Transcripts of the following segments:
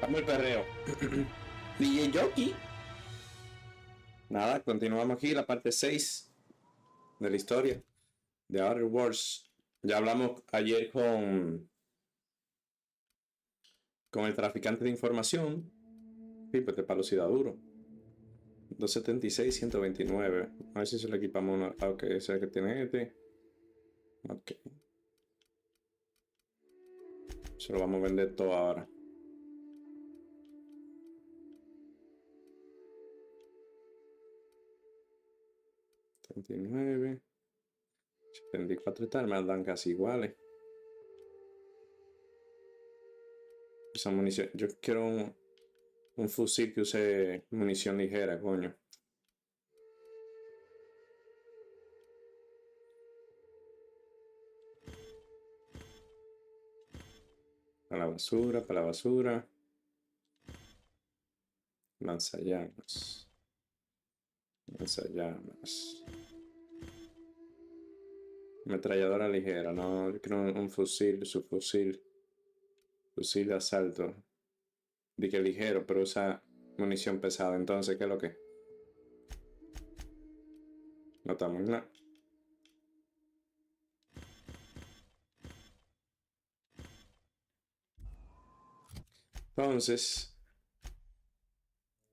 Vamos el perreo. DJ Jockey. Nada, continuamos aquí la parte 6 de la historia de Outer Worlds. Ya hablamos ayer con el traficante de información. Sí, pues de palo sí da duro. 276, 129. A ver si se lo equipamos una. Ok, ese es el que tiene este. Ok. Se lo vamos a vender todo ahora. $39. 74 y tal, me dan casi iguales. Esa munición. Yo quiero un fusil que use munición ligera, coño. Para la basura, para la basura. Lanzallamas. Lanzallamas. Ametralladora ligera, no, yo quiero un fusil, subfusil. Fusil de asalto. Dije ligero, pero usa munición pesada. Entonces, ¿qué es lo que? No estamos en nada. Entonces,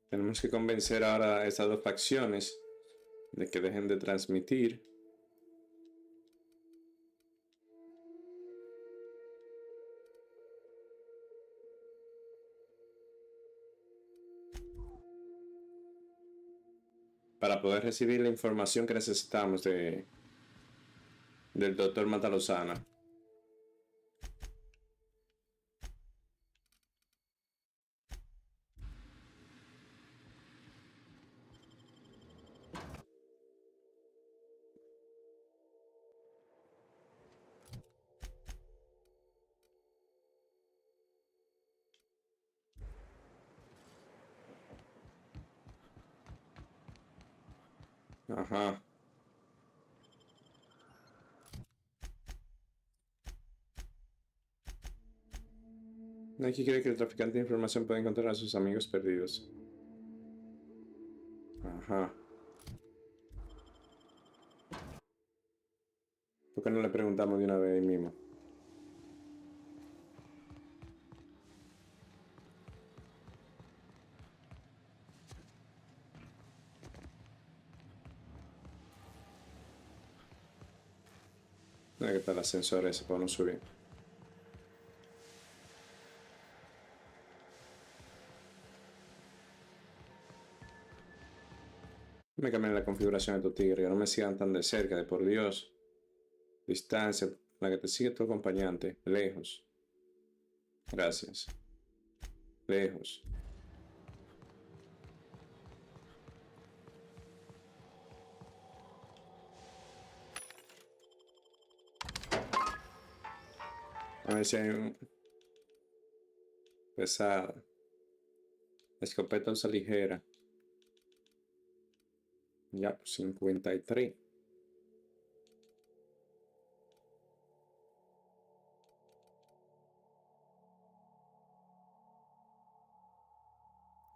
tenemos que convencer ahora a estas dos facciones de que dejen de transmitir. Para poder recibir la información que necesitamos del doctor Matalozana. Ajá. Aquí cree que el traficante de información puede encontrar a sus amigos perdidos. Ajá. ¿Por qué no le preguntamos de una vez ahí mismo? ¿Dónde está el ascensor ese para no subir? Me cambien la configuración de tu tigre, que no me sigan tan de cerca, de por Dios. Distancia, la que te sigue tu acompañante, lejos. Gracias. Lejos. A ver si hay un... pesada. Escopeta usa ligera. Ya, 53.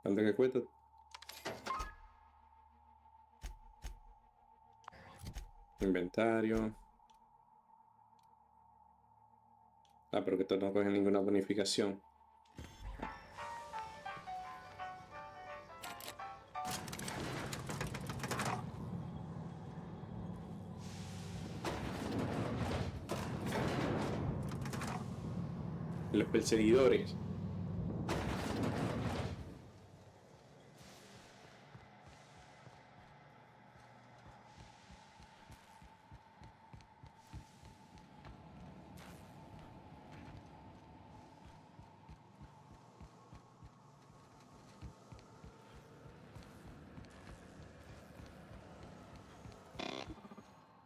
¿Cuánto que cuesta? Inventario. Ah, pero que esto no coge ninguna bonificación. Los perseguidores.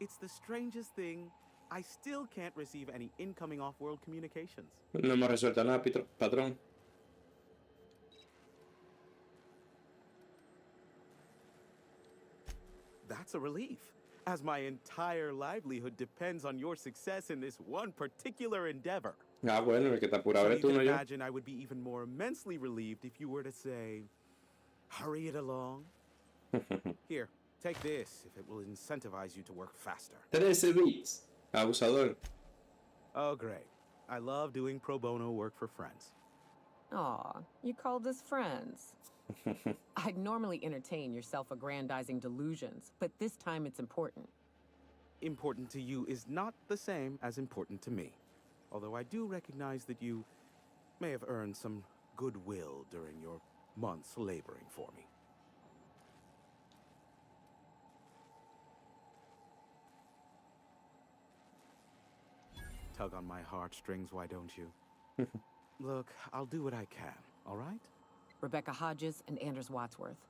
It's the strangest thing. I still can't receive any incoming off-world communications. No hemos resuelto nada, patrón. That's a relief, as my entire livelihood depends on your success in this one particular endeavor. Ah, bueno, el que está apurado So eres you tú, can no yo. imagine I would be even more immensely relieved if you were to say, hurry it along. Here, take this if it will incentivize you to work faster. 13 bits. Abusador. Oh, great. I love doing pro bono work for friends. Aw, you called us friends. I'd normally entertain your self-aggrandizing delusions, but this time it's important. Important to you is not the same as important to me. Although I do recognize that you may have earned some goodwill during your months laboring for me. Tug on my heartstrings, why don't you? Look, I'll do what I can, all right? Rebecca Hodges and Anders Wadsworth.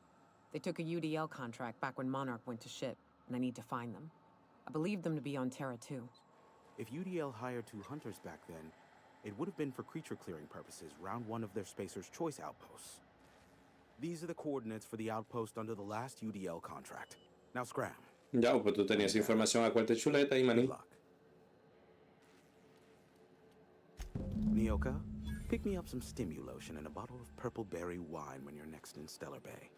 They took a UDL contract back when Monarch went to shit, and I need to find them. I believe them to be on Terra too. If UDL hired 2 hunters back then, it would have been for creature clearing purposes, round 1 of their Spacer's Choice outposts. These are the coordinates for the outpost under the last UDL contract. Now scram. Ya, pues tú tenías información a cuarta chuleta y Good maní. luck. Nyoka, pick me up some Stimulotion and a bottle of purple berry wine when you're next in Stellar Bay.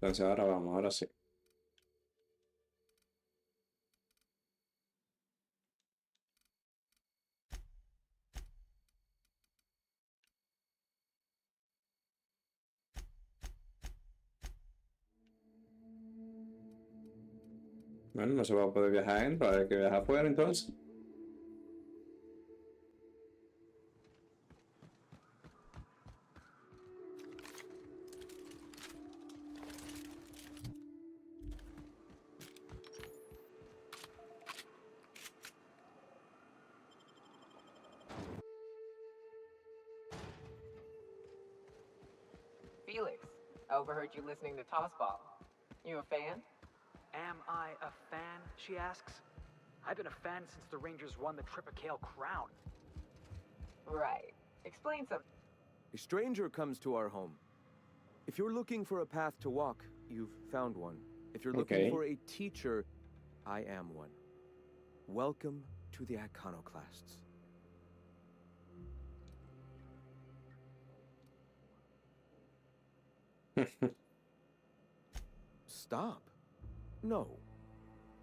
Entonces ahora vamos, ahora sí. Bueno, no se va a poder viajar adentro, hay que viajar afuera entonces. Felix, I overheard you listening to Tossball. You a fan? Am I a fan, she asks. I've been a fan since the Rangers won the Tripicale crown. Right. Explain something. A stranger comes to our home. If you're looking for a path to walk, you've found one. If you're looking Okay. for a teacher, I am one. Welcome to the Iconoclasts. Stop. No.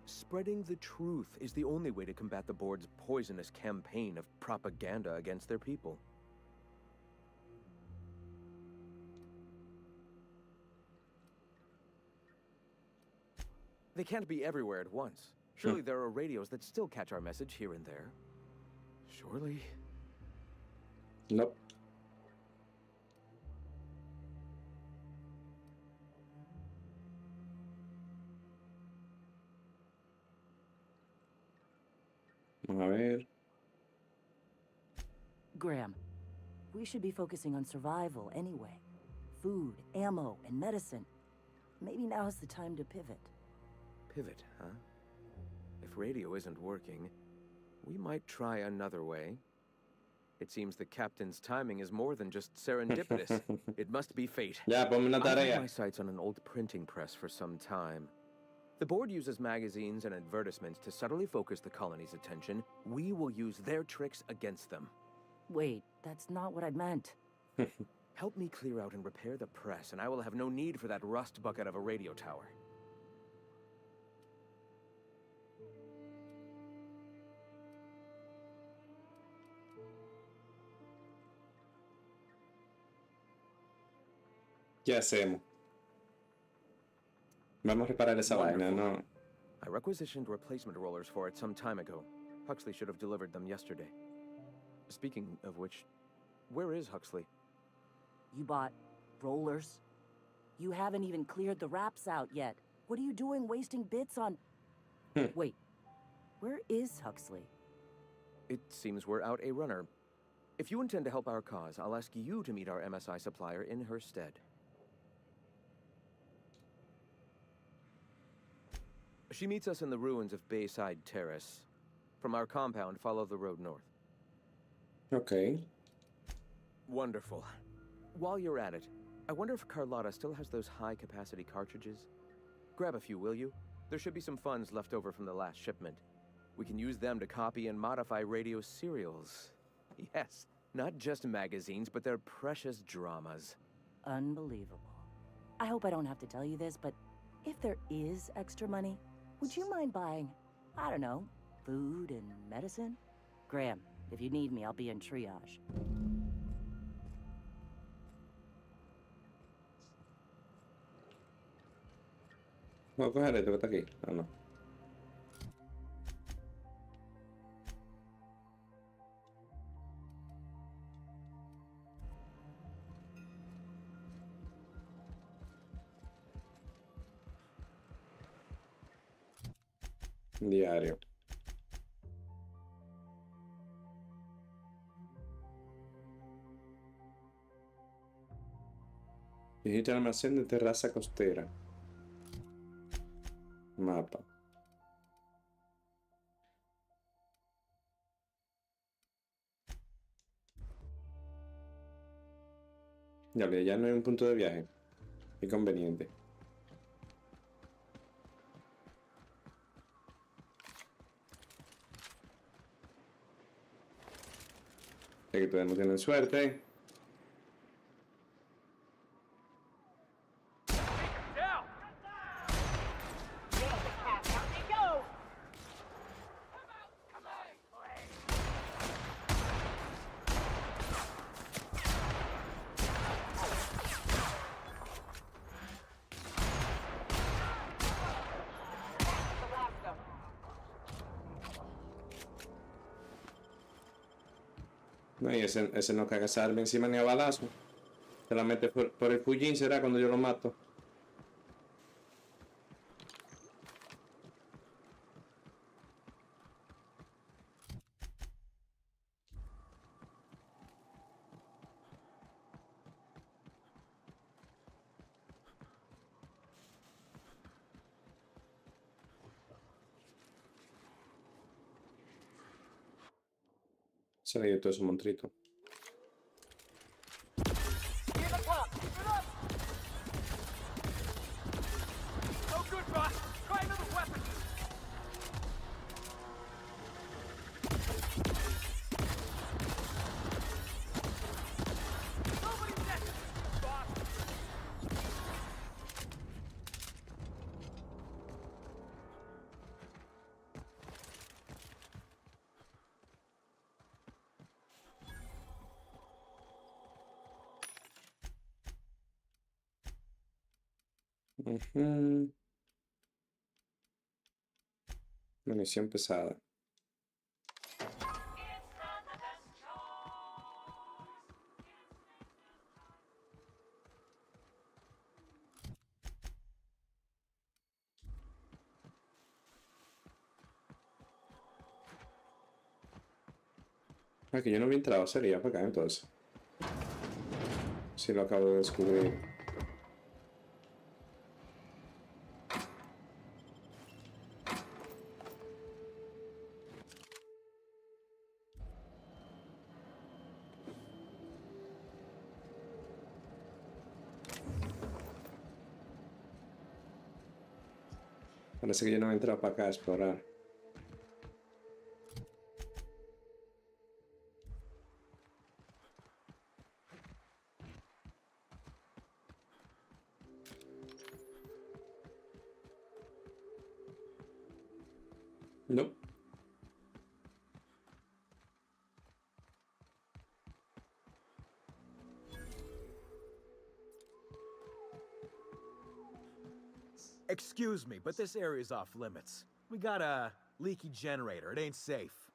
Spreading the truth is the only way to combat the board's poisonous campaign of propaganda against their people. They can't be everywhere at once. Surely there are radios that still catch our message here and there. Surely. Nope. Vamos a ver. Graham, we should be focusing on survival anyway. Food, ammo, and medicine. Maybe now's the time to pivot. Pivot, huh? If radio isn't working, we might try another way. It seems the captain's timing is more than just serendipitous. It must be fate. Ya, ponme una I've had tarea. my sights on an old printing press for some time. The board uses magazines and advertisements to subtly focus the colony's attention. We will use their tricks against them. Wait, that's not what I meant. Help me clear out and repair the press, and I will have no need for that rust bucket of a radio tower. ¿Qué hacemos? Vamos a reparar esa vaina, Wonderful. ¿no? I requisitioned replacement rollers for it some time ago. Huxley should have delivered them yesterday. Speaking of which, where is Huxley? You bought rollers? You haven't even cleared the wraps out yet. What are you doing wasting bits on... Wait, where is Huxley? It seems we're out a runner. If you intend to help our cause, I'll ask you to meet our MSI supplier in her stead. She meets us in the ruins of Bayside Terrace. From our compound, follow the road north. Ok. Wonderful. While you're at it, I wonder if Carlotta still has those high-capacity cartridges? Grab a few, will you? There should be some funds left over from the last shipment. We can use them to copy and modify radio serials. Yes, not just magazines, but their precious dramas. Unbelievable. I hope I don't have to tell you this, but if there is extra money, would you mind buying, I don't know, food and medicine? Graham, if you need me, I'll be in triage. Voy a coger esto que está aquí. Ah, no. Diario. Visita el almacén de terraza costera. Mapa. Ya no hay un punto de viaje. Qué conveniente. Ya que todavía no tienen suerte. No, y ese no caga esa arma encima ni a balazo. Se la mete por el fullín, será cuando yo lo mato. Se le dio todo ese montrito. Munición pesada. Ah, que yo no había entrado, sería para acá entonces. Sí, lo acabo de descubrir. Parece que yo no he entrado para acá a explorar. No. Excuse me, but this area's off limits. We got a leaky generator. It ain't safe.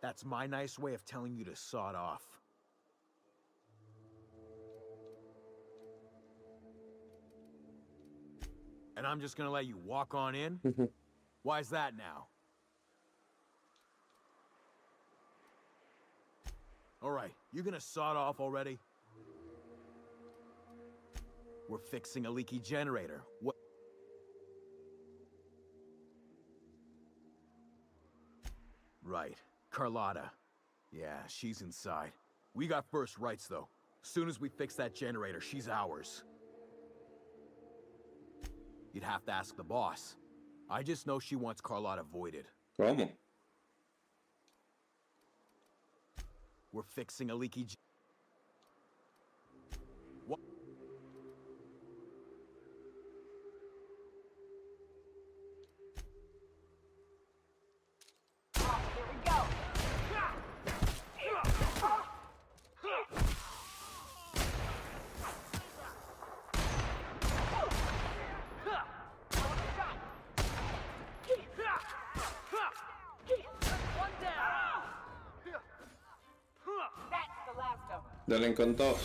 That's my nice way of telling you to sod off. And I'm just gonna let you walk on in? Why's that now? All right, you gonna sod off already? We're fixing a leaky generator. What? Right. Carlotta. Yeah, she's inside. We got first rights, though. Soon as we fix that generator, she's ours. You'd have to ask the boss. I just know she wants Carlotta voided. ¿Cómo? We're fixing a leaky What? Here we go. One down. That's the last of them. Ya le encontró.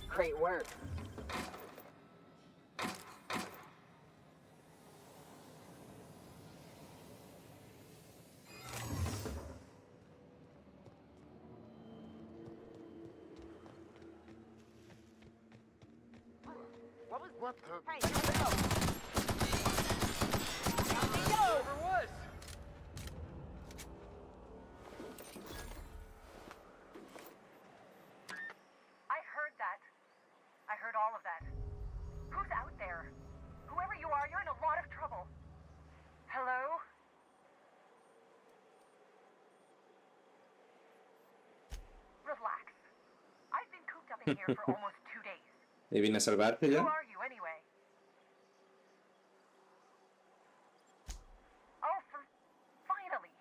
Great work. What the? Hey, here we go. Whoever it was. I heard that. I heard all of that. Who's out there? Whoever you are, you're in a lot of trouble. Hello? Relax. I've been cooped up in here for almost 2 days. ¿Y vine a salvarte Who ya? are you anyway? Oh, finally.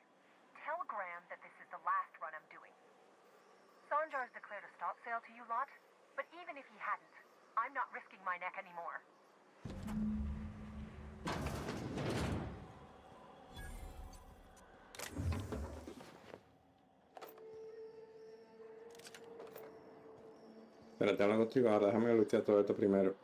Tell Graham that this is the last run I'm doing. Sanjar's declared a stop sale to you lot, but even if he hadn't, I'm not risking my neck anymore. Espérate, hablo contigo ahora. Déjame luchar todo esto primero.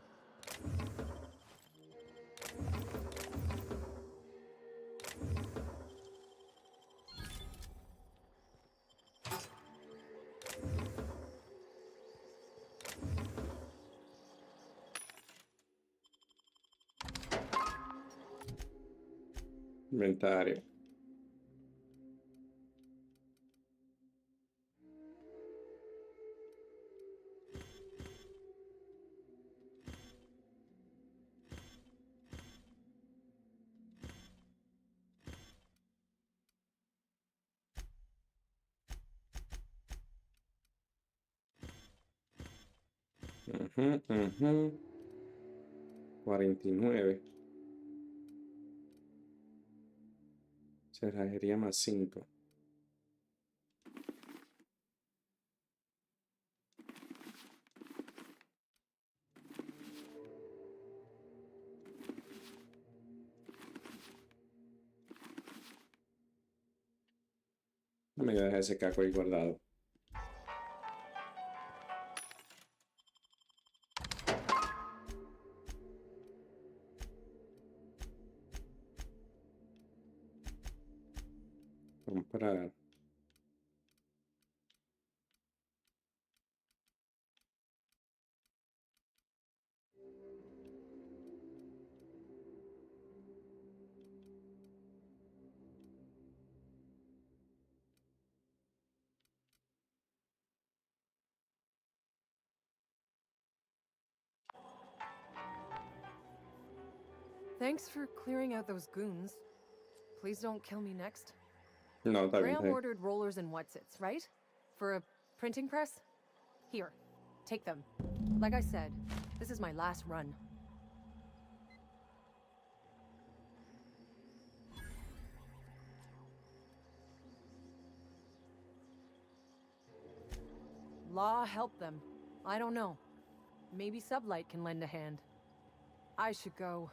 Inventario. Ujú, ujú. 49. Cerrajería más 5. No me dejar ese caco ahí guardado. Comprar. Thanks for clearing out those goons. Please don't kill me next. No, está bien. Graham ordered rollers and whatsits, right? For a printing press? Here, take them. Like I said, this is my last run. Law help them. I don't know. Maybe Sublight can lend a hand. I should go.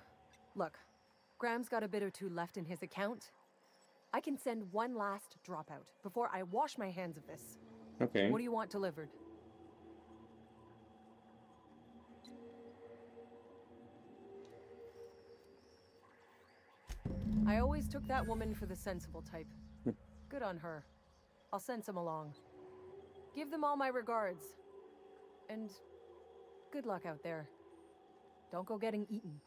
Look, Graham's got a bit or two left in his account. I can send one last dropout before I wash my hands of this. Okay. What do you want delivered? I always took that woman for the sensible type. Good on her. I'll send some along. Give them all my regards. And good luck out there. Don't go getting eaten.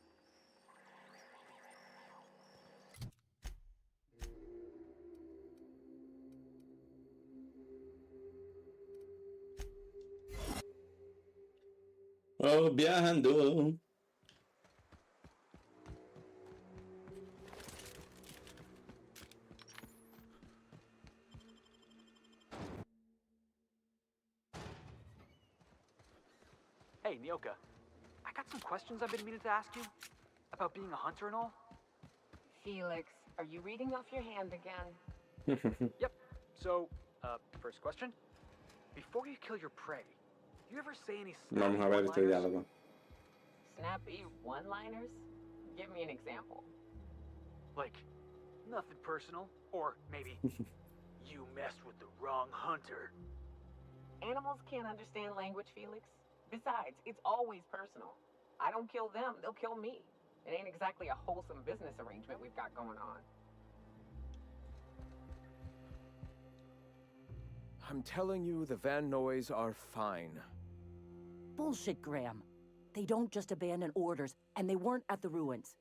Oh, viajando. Hey, Nyoka. I got some questions I've been meaning to ask you. About being a hunter and all. Felix, are you reading off your hand again? Yep. So, first question. Before you kill your prey, do you ever say any Vamos a snappy ver este one-liners? diálogo. Snappy one-liners? Give me an example. Like, nothing personal. Or maybe, you messed with the wrong hunter. Animals can't understand language, Felix. Besides, it's always personal. I don't kill them, they'll kill me. It ain't exactly a wholesome business arrangement we've got going on. I'm telling you, the Van Noys are fine. Bullshit, Graham. They don't just abandon orders, and they weren't at the ruins.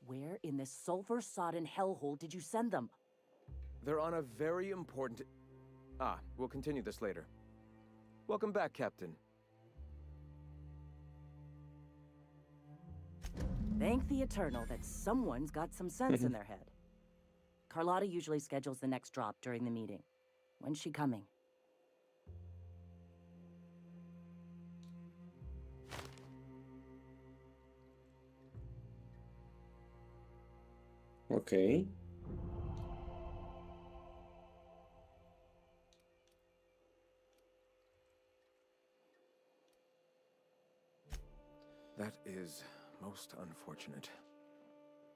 Where in this sulfur-sodden hellhole did you send them? They're on a very important... Ah, we'll continue this later. Welcome back, Captain. Thank the Eternal that someone's got some sense in their head. Carlotta usually schedules the next drop during the meeting. When's she coming? Okay. That is most unfortunate.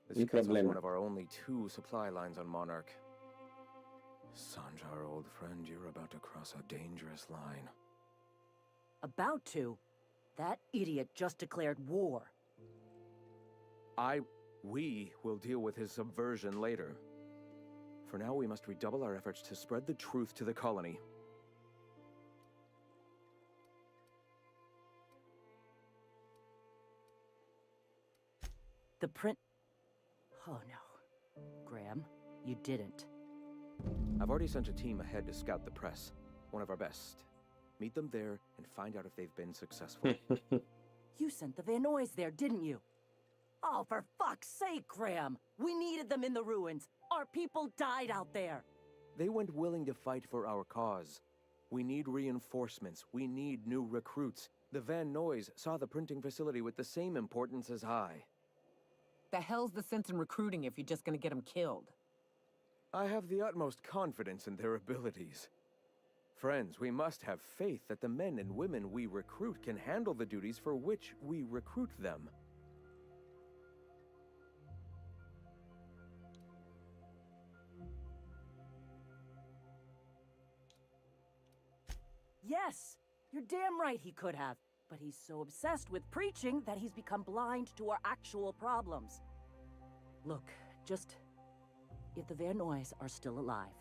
This Un cuts off problema. one of our only 2 supply lines on Monarch. Sanjar, old friend, you're about to cross a dangerous line. About to? That idiot just declared war. We will deal with his subversion later. For now, we must redouble our efforts to spread the truth to the colony. The print... Oh no. Graham, you didn't. I've already sent a team ahead to scout the press. One of our best. Meet them there and find out if they've been successful. You sent the Van Noys there, didn't you? Oh, for fuck's sake, Graham! We needed them in the ruins! Our people died out there! They went willing to fight for our cause. We need reinforcements. We need new recruits. The Van Noys saw the printing facility with the same importance as I. The hell's the sense in recruiting if you're just gonna get them killed? I have the utmost confidence in their abilities. Friends, we must have faith that the men and women we recruit can handle the duties for which we recruit them. Yes! You're damn right he could have. But he's so obsessed with preaching that he's become blind to our actual problems. Look, just... If the Van Noys are still alive,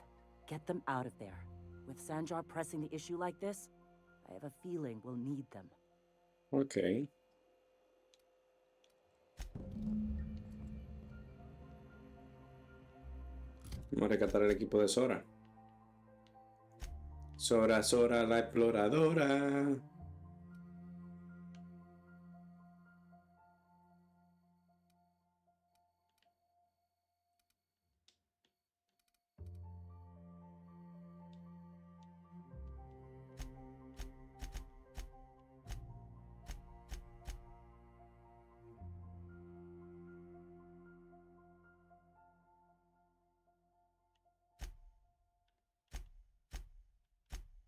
get them out of there. With Sanjar pressing the issue like this, I have a feeling we'll need them. Ok. Vamos a rescatar el equipo de Sora. Sora, Sora, la exploradora.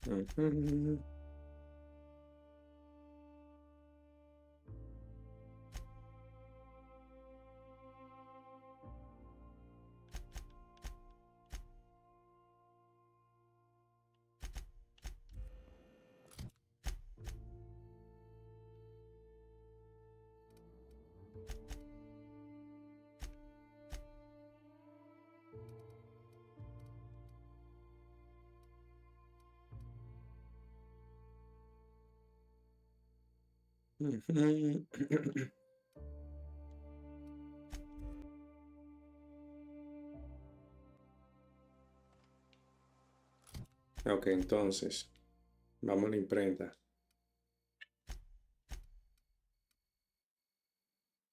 Ujú. Ok, entonces, vamos a la imprenta.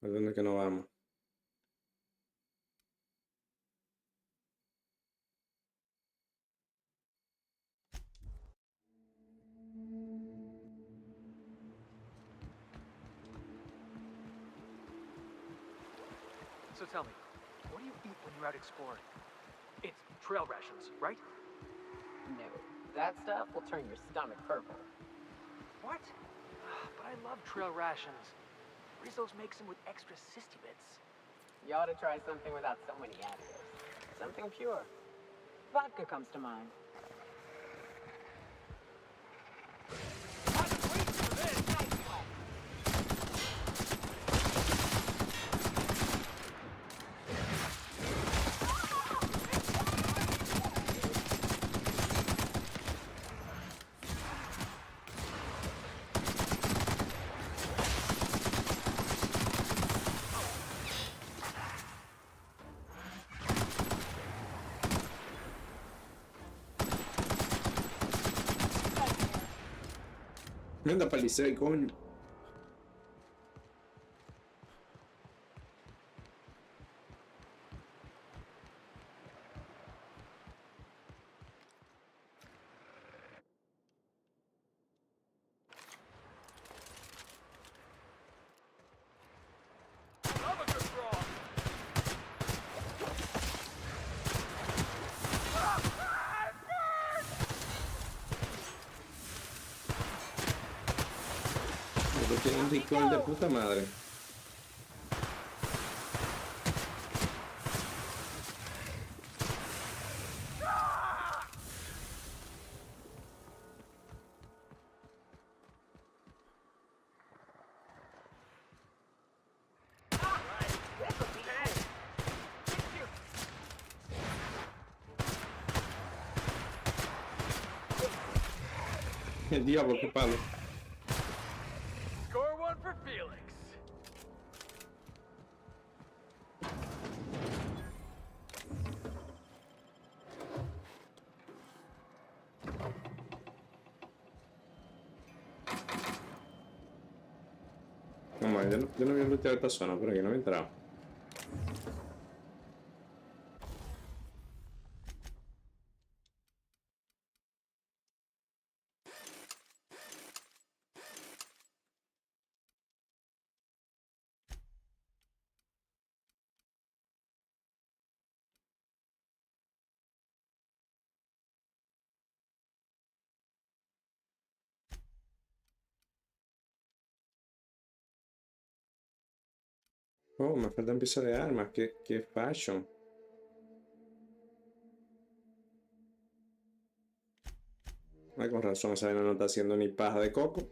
¿A dónde es que nos vamos? So tell me, what do you eat when you're out exploring? It's trail rations, right? No, that stuff will turn your stomach purple. What? But I love trail rations. Rizzo's makes them with extra sissy bits. You ought to try something without so many additives. Something pure. Vodka comes to mind. Manda para Licey, coño. Love a good brawl. Esto tiene un ritual de puta madre. El diablo, qué palo. Score one for Felix. No, yo no había looteado esta zona, pero yo no había entrado. Oh, me faltan piezas de armas. Qué fashion. Ay, con razón, esa vaina no está haciendo ni paja de coco.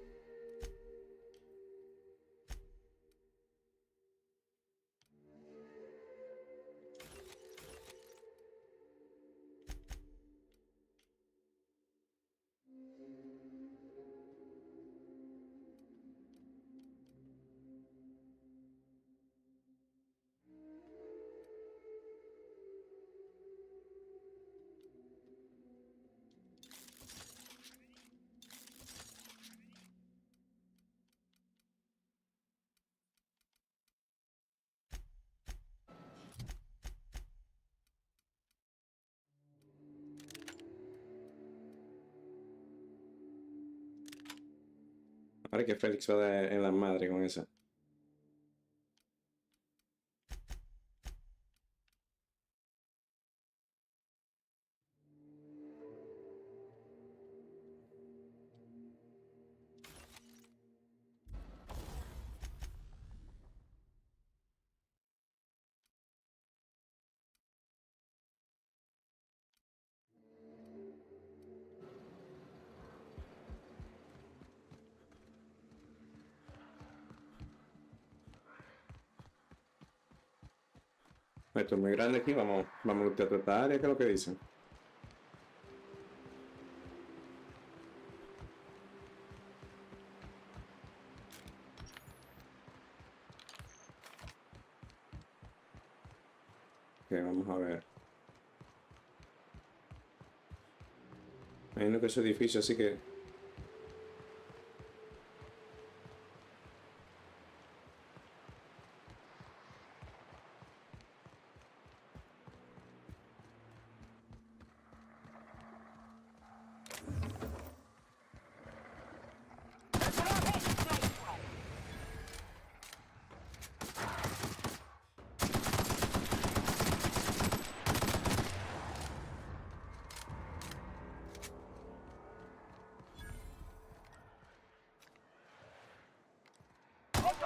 Ahora que Félix va a dar en la madre con esa. Esto es muy grande aquí, vamos a lootear toda esta área, ¿qué es lo que dicen? vamos a ver. Imagino que es edificio, así que...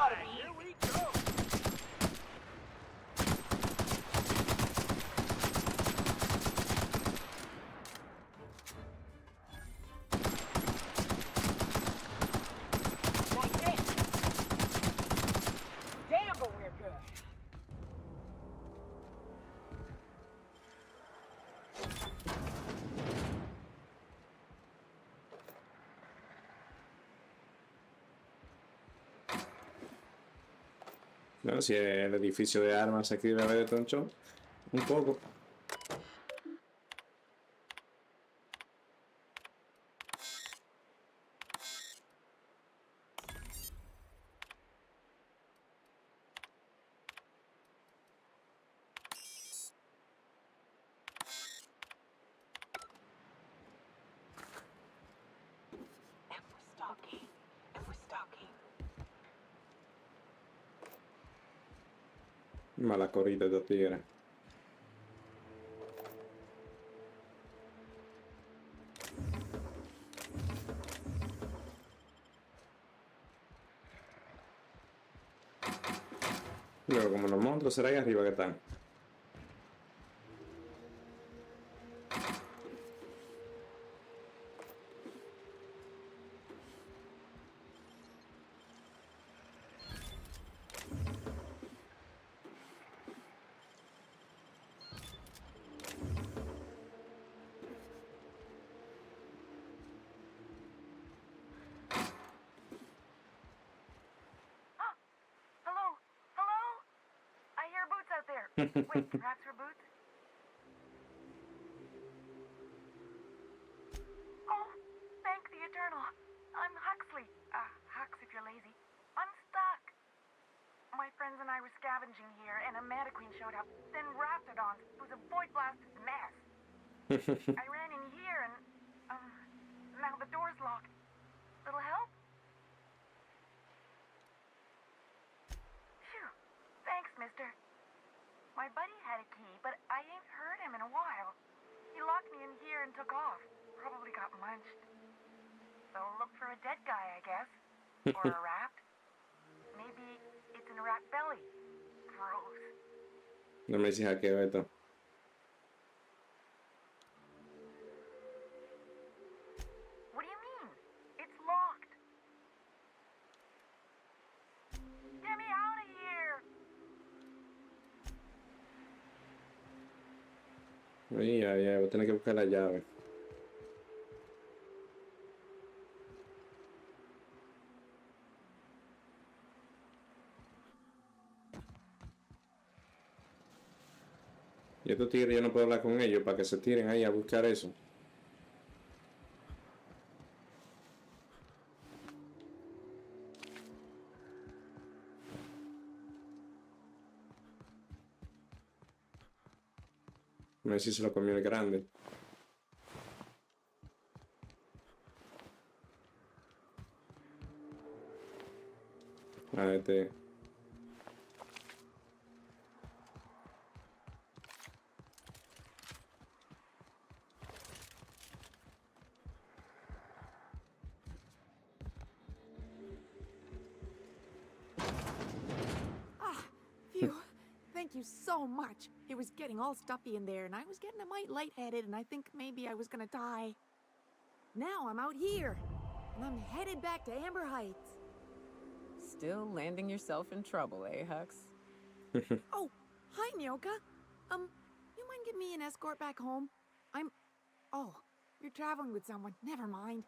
Here we go. Nice hit. Damn, but we're good. No, si el edificio de armas aquí debe haber de toncho. Un poco. And we're stalking. And we're stalking. Mala corrida de tigre. Luego, como los monstruos, será ahí arriba que están. Hello? Hello? I hear boots out there. Wait, perhaps we're boots? Oh, thank the Eternal. I'm Huxley. Hux if you're lazy. I'm stuck. My friends and I were scavenging here, and a Mana Queen showed up. Then Raptidons. It was a void-blasted mess. I ran in here, and, now the door's locked. Little help? Phew. Thanks, mister. My buddy had a key, but I ain't heard him in a while. He locked me in here and took off. Probably got munched. So look for a dead guy, I guess. Or a rat. Maybe it's in a rat belly. Gross. No me dices hackeo esto. What do you mean? It's locked. Get me out of here! Ya, voy a tener que buscar la llave. Y estos tigres yo no puedo hablar con ellos para que se tiren ahí a buscar eso. A ver si se lo comió el grande. Este. Phew. Thank you so much. It was getting all stuffy in there, and I was getting a mite lightheaded, and I think maybe I was gonna die. Now I'm out here, and I'm headed back to Amber Heights. Still landing yourself in trouble, eh, Hux? Oh, hi, Nyoka. You mind giving me an escort back home? Oh, you're traveling with someone. Never mind.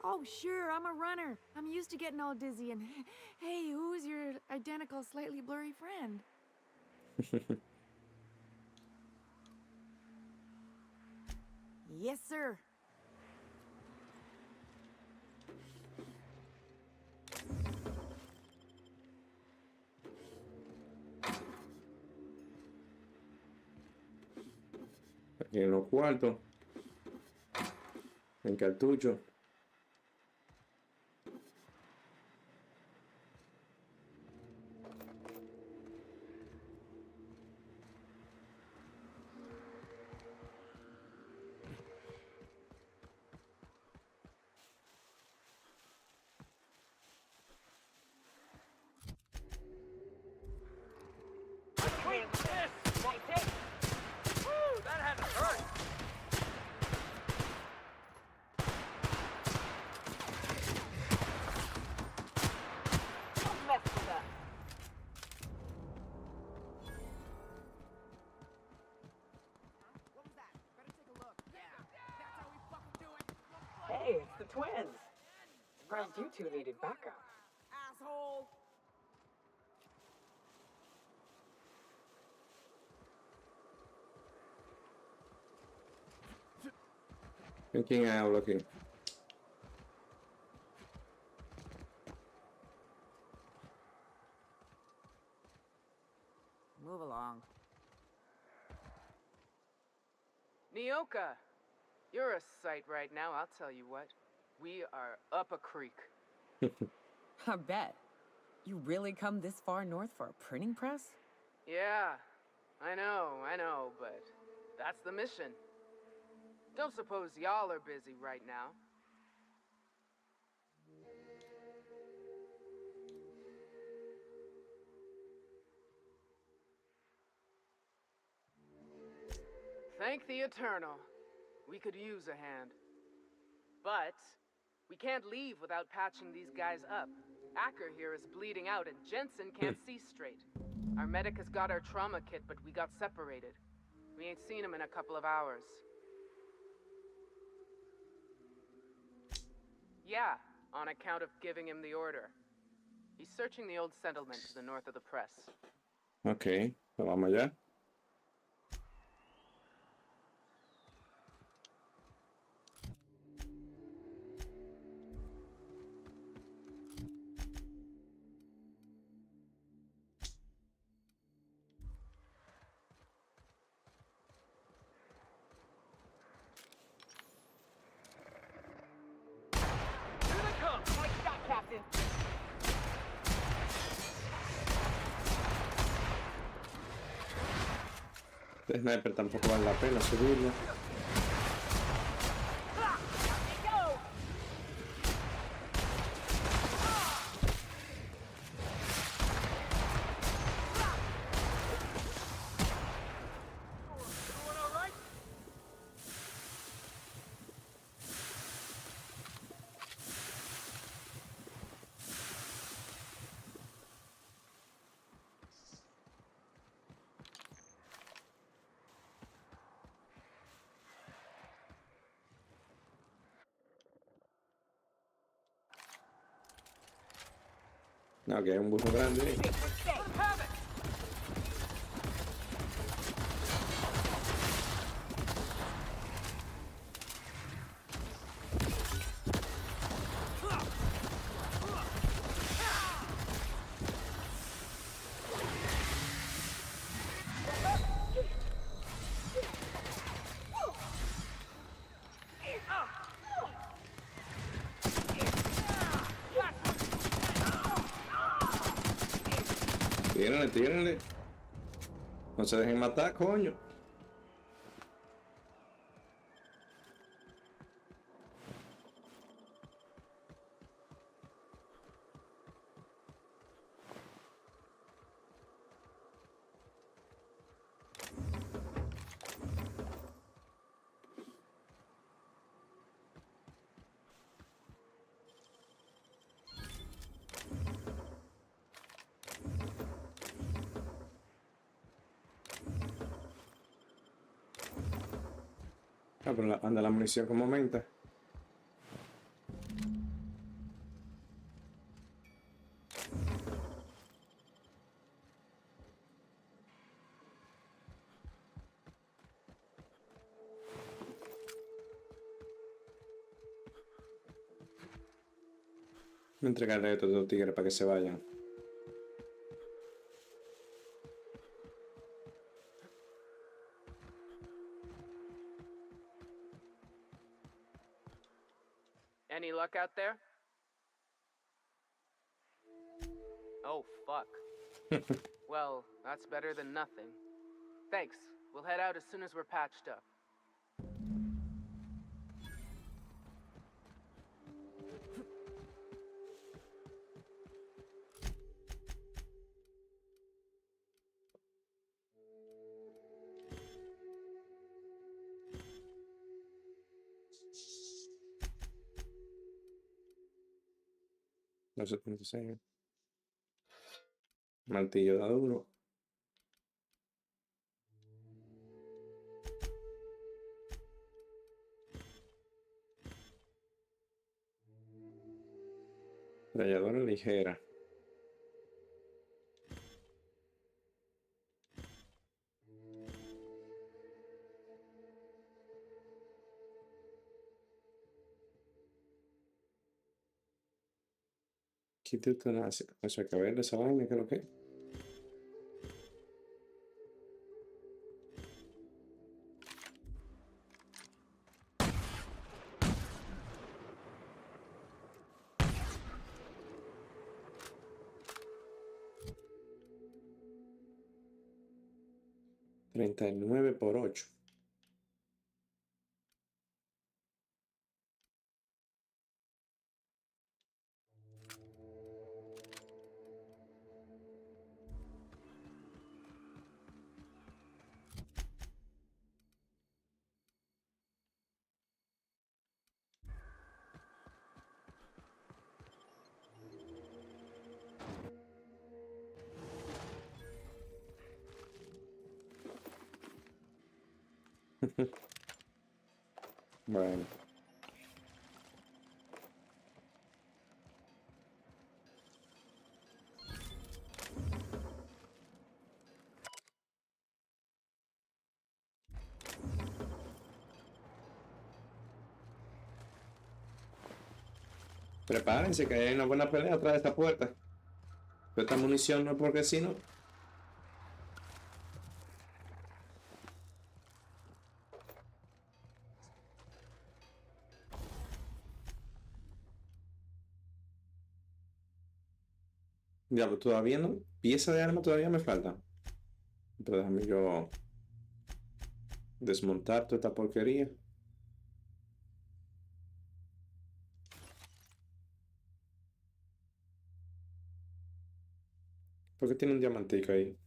Oh, sure, I'm a runner. I'm used to getting all dizzy and... Hey, who's your identical, slightly blurry friend? Yes, sir. Aquí en los cuartos. En cartucho. Woo, that had to hurt. Don't mess with us. What was that? Better take a look. Yeah, that's how we fucking do it. Hey, it's the twins. Surprised you two needed backup. Asshole! ¿Quién habla aquí? Move along. Nyoka, you're a sight right now, I'll tell you what. We are up a creek. I bet. You really come this far north for a printing press? Yeah, I know, but that's the mission. Don't suppose y'all are busy right now. Thank the Eternal. We could use a hand. But we can't leave without patching these guys up. Acker here is bleeding out and Jensen can't see straight. Our medic has got our trauma kit, but we got separated. We ain't seen him in a couple of hours. Yeah, on account of giving him the order. He's searching the old settlement to the north of the press. Ok, pues vamos allá. Here they come. Nice shot, Captain. Este sniper tampoco vale la pena subirlo. Doing all right? No, que hay un burro grande ahí. Have it. Tírenle, tírenle. No se dejen matar, coño. Ah, pero anda la munición como aumenta. Voy a entregarle esto a estos tigres para que se vayan. Any luck out there? Oh, fuck. Well, that's better than nothing. Thanks. We'll head out as soon as we're patched up. Los 76. Martillo da duro. Ralladora ligera. Kit de eutanasia. Eso hay que ver esa vaina, ¿qué es lo que es? $39 por 8. Bueno. Prepárense que hay una buena pelea atrás de esta puerta. Pero esta munición no es porque si no. Ya, pues todavía no. Pieza de arma todavía me falta. Pero déjame yo desmontar toda esta porquería. ¿Por qué tiene un diamantico ahí?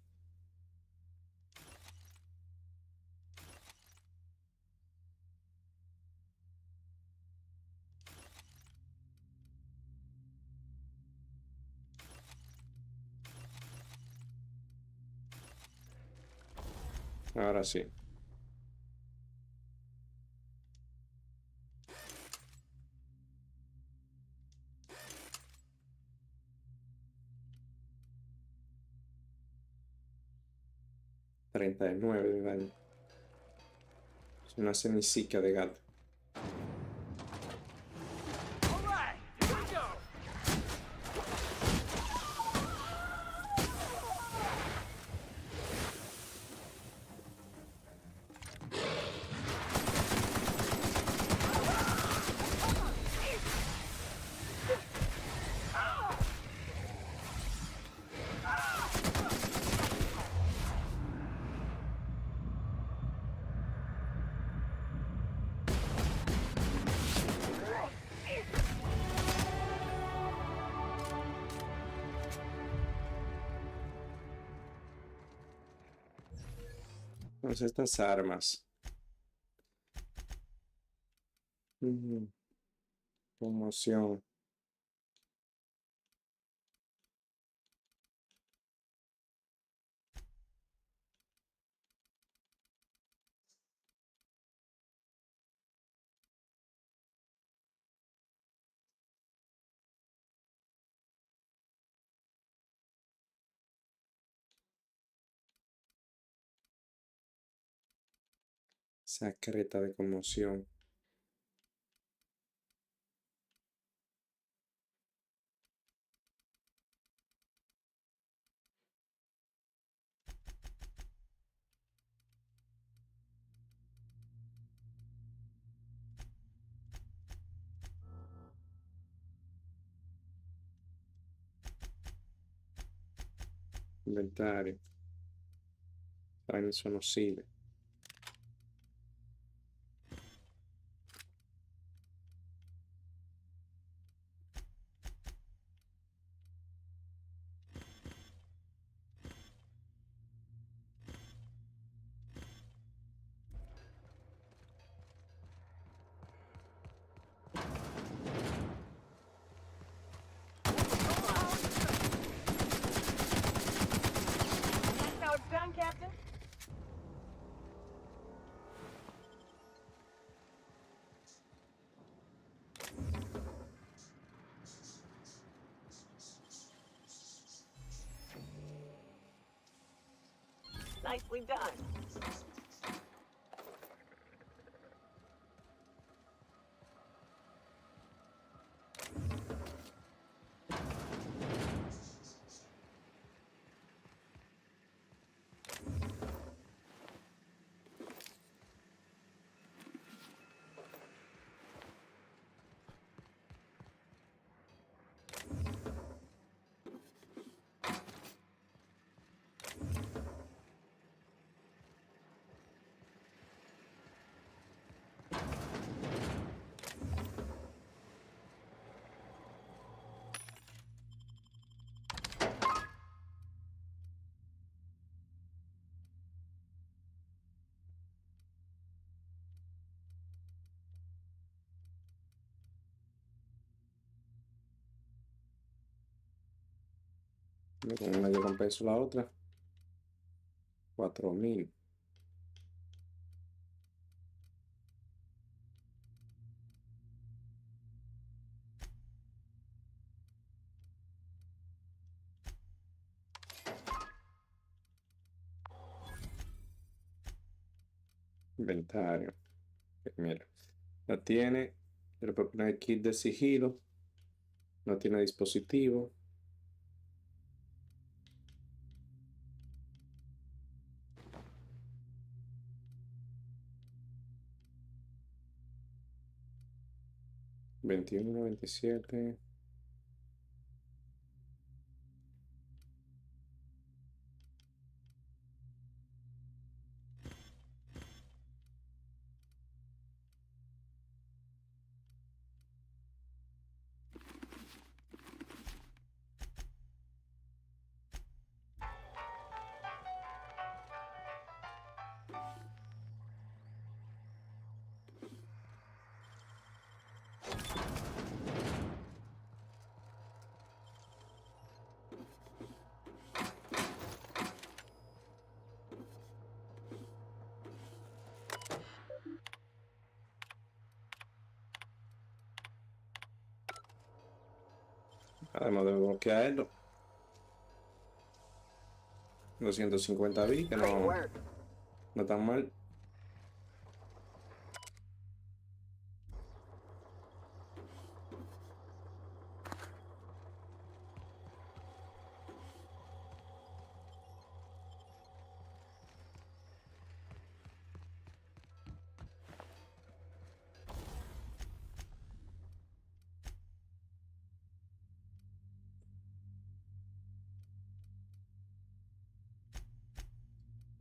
Ahora sí. $39 de daño. Es una semicica de gato. All right, here we go. Entonces estas armas. Promoción. Secreta de conmoción. Inventario. Traen eso no sirve. That's how it's done, Captain. Nicely done. Con una yo compenso la otra. 4000. Inventario. Mira. No tiene. Le puedo poner kit de sigilo. No tiene dispositivo. $21, 27. Además de bloquearlo. 250 bits, que Great no, work. no tan mal.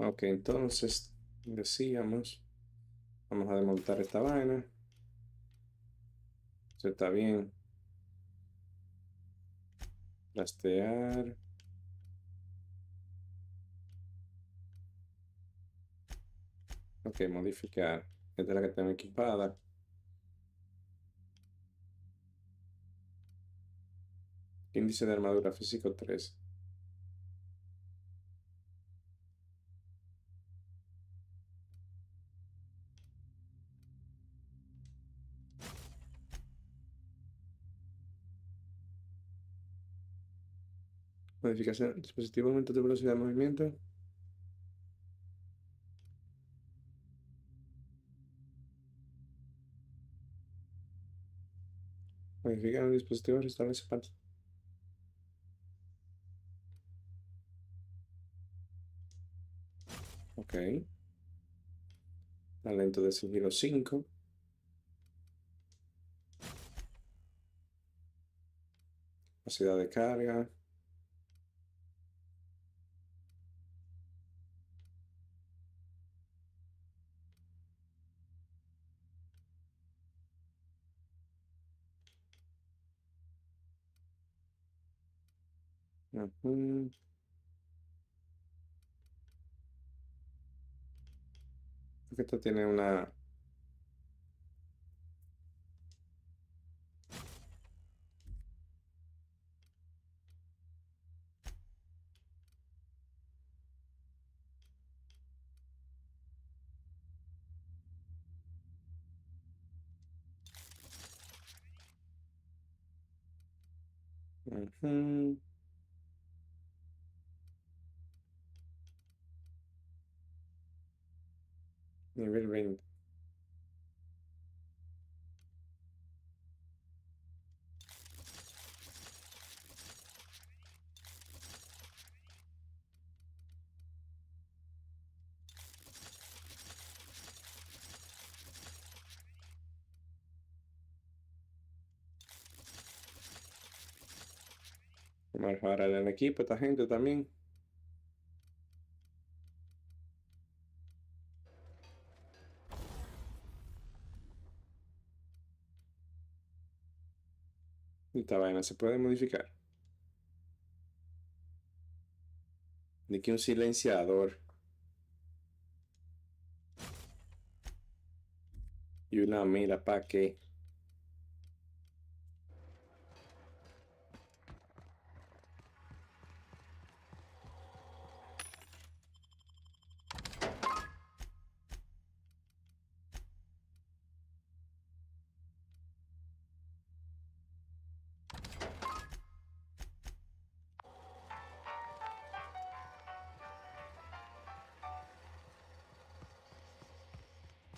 Ok, entonces decíamos, vamos a desmontar esta vaina. Eso está bien. Rastrear. Ok, modificar. Esta es la que tengo equipada. Índice de armadura físico 3. Modificación. Dispositivo aumento de velocidad de movimiento. Modificar el dispositivo restablece parte. Ok. Talento de sigilo 5. Capacidad de carga. Ujú. Porque esto tiene una... Ujú. Nivel 20. Vamos a mejorar el equipo, esta gente también. Esta vaina se puede modificar. De que un silenciador y una mira para qué.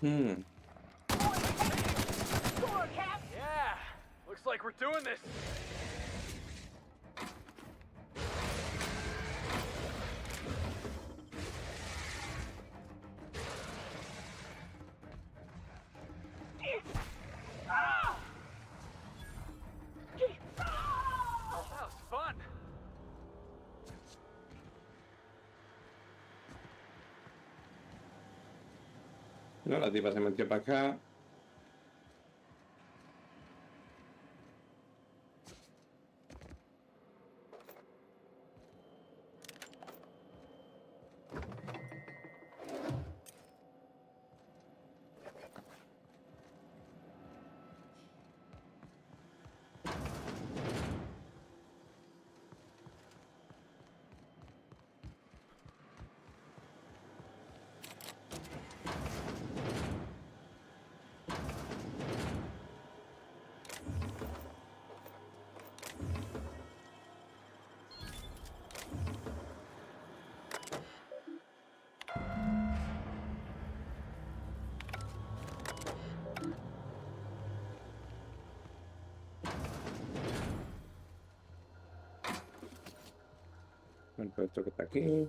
Hmm. Yeah, looks like we're doing this. That was fun. No, la tipa se metió para acá. Bueno, pues esto que está aquí.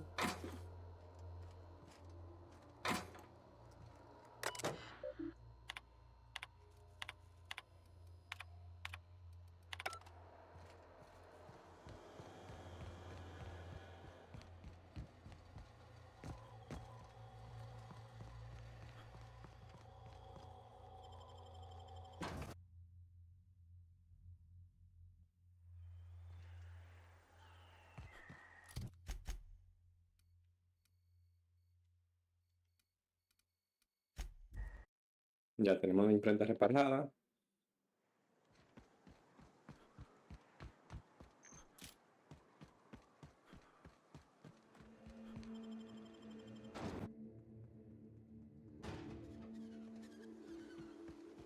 Ya tenemos la imprenta reparada.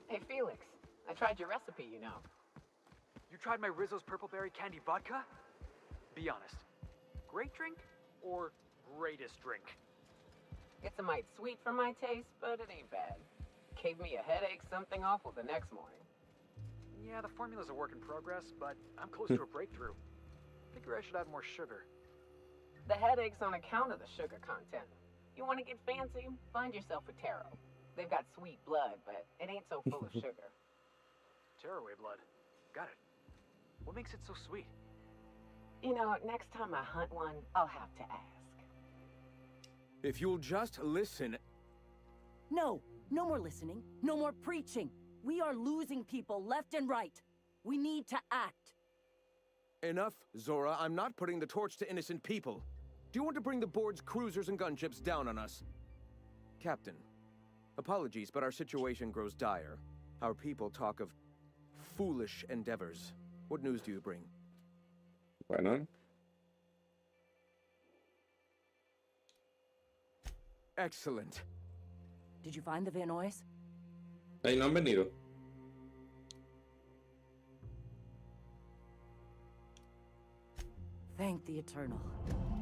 Hey, Felix, I tried your recipe, you know. You tried my Rizzo's Purple Berry Candy Vodka? Be honest. Great drink or greatest drink? It's a mite sweet for my taste, but it ain't bad. Gave me a headache, something awful the next morning. Yeah, the formula's a work in progress, but I'm close to a breakthrough. Figure I should add more sugar. The headache's on account of the sugar content. You want to get fancy? Find yourself a taro. They've got sweet blood, but it ain't so full of sugar. Tearaway blood. Got it. What makes it so sweet? You know, next time I hunt one, I'll have to ask. If you'll just listen... No, no more listening, no more preaching. We are losing people left and right. We need to act. Enough, Zora. I'm not putting the torch to innocent people. Do you want to bring the board's cruisers and gunships down on us? Captain, apologies, but our situation grows dire. Our people talk of foolish endeavors. What news do you bring? Bueno. Excellent. Did you find the Vanoys? Ahí no han venido. Thank the Eternal.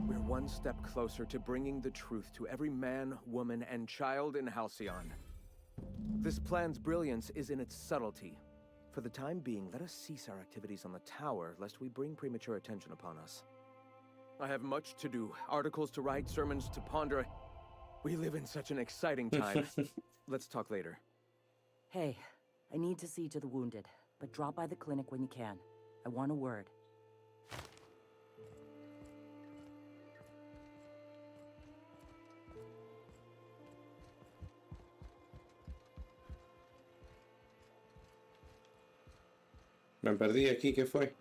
We're one step closer to bringing the truth to every man, woman, and child in Halcyon. This plan's brilliance is in its subtlety. For the time being, let us cease our activities on the tower, lest we bring premature attention upon us. I have much to do. Articles to write, sermons to ponder. We live in such an exciting time. Let's talk later. Hey, I need to see to the wounded, but drop by the clinic when you can. I want a word. Me perdí aquí, ¿qué fue?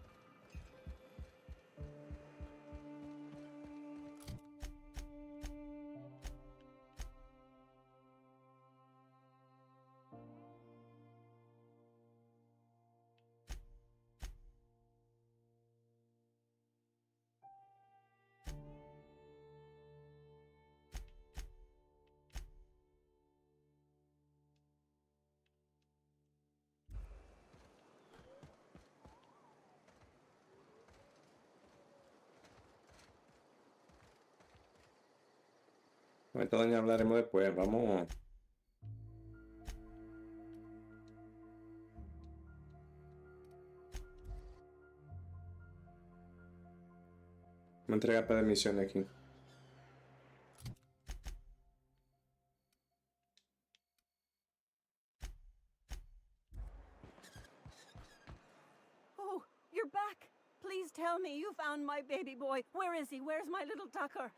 Ahorita doña hablaremos después, vamos. Me entrega para misión aquí. Oh, you're back. Please tell me you found my baby boy. Where is he? Where's my little Tucker?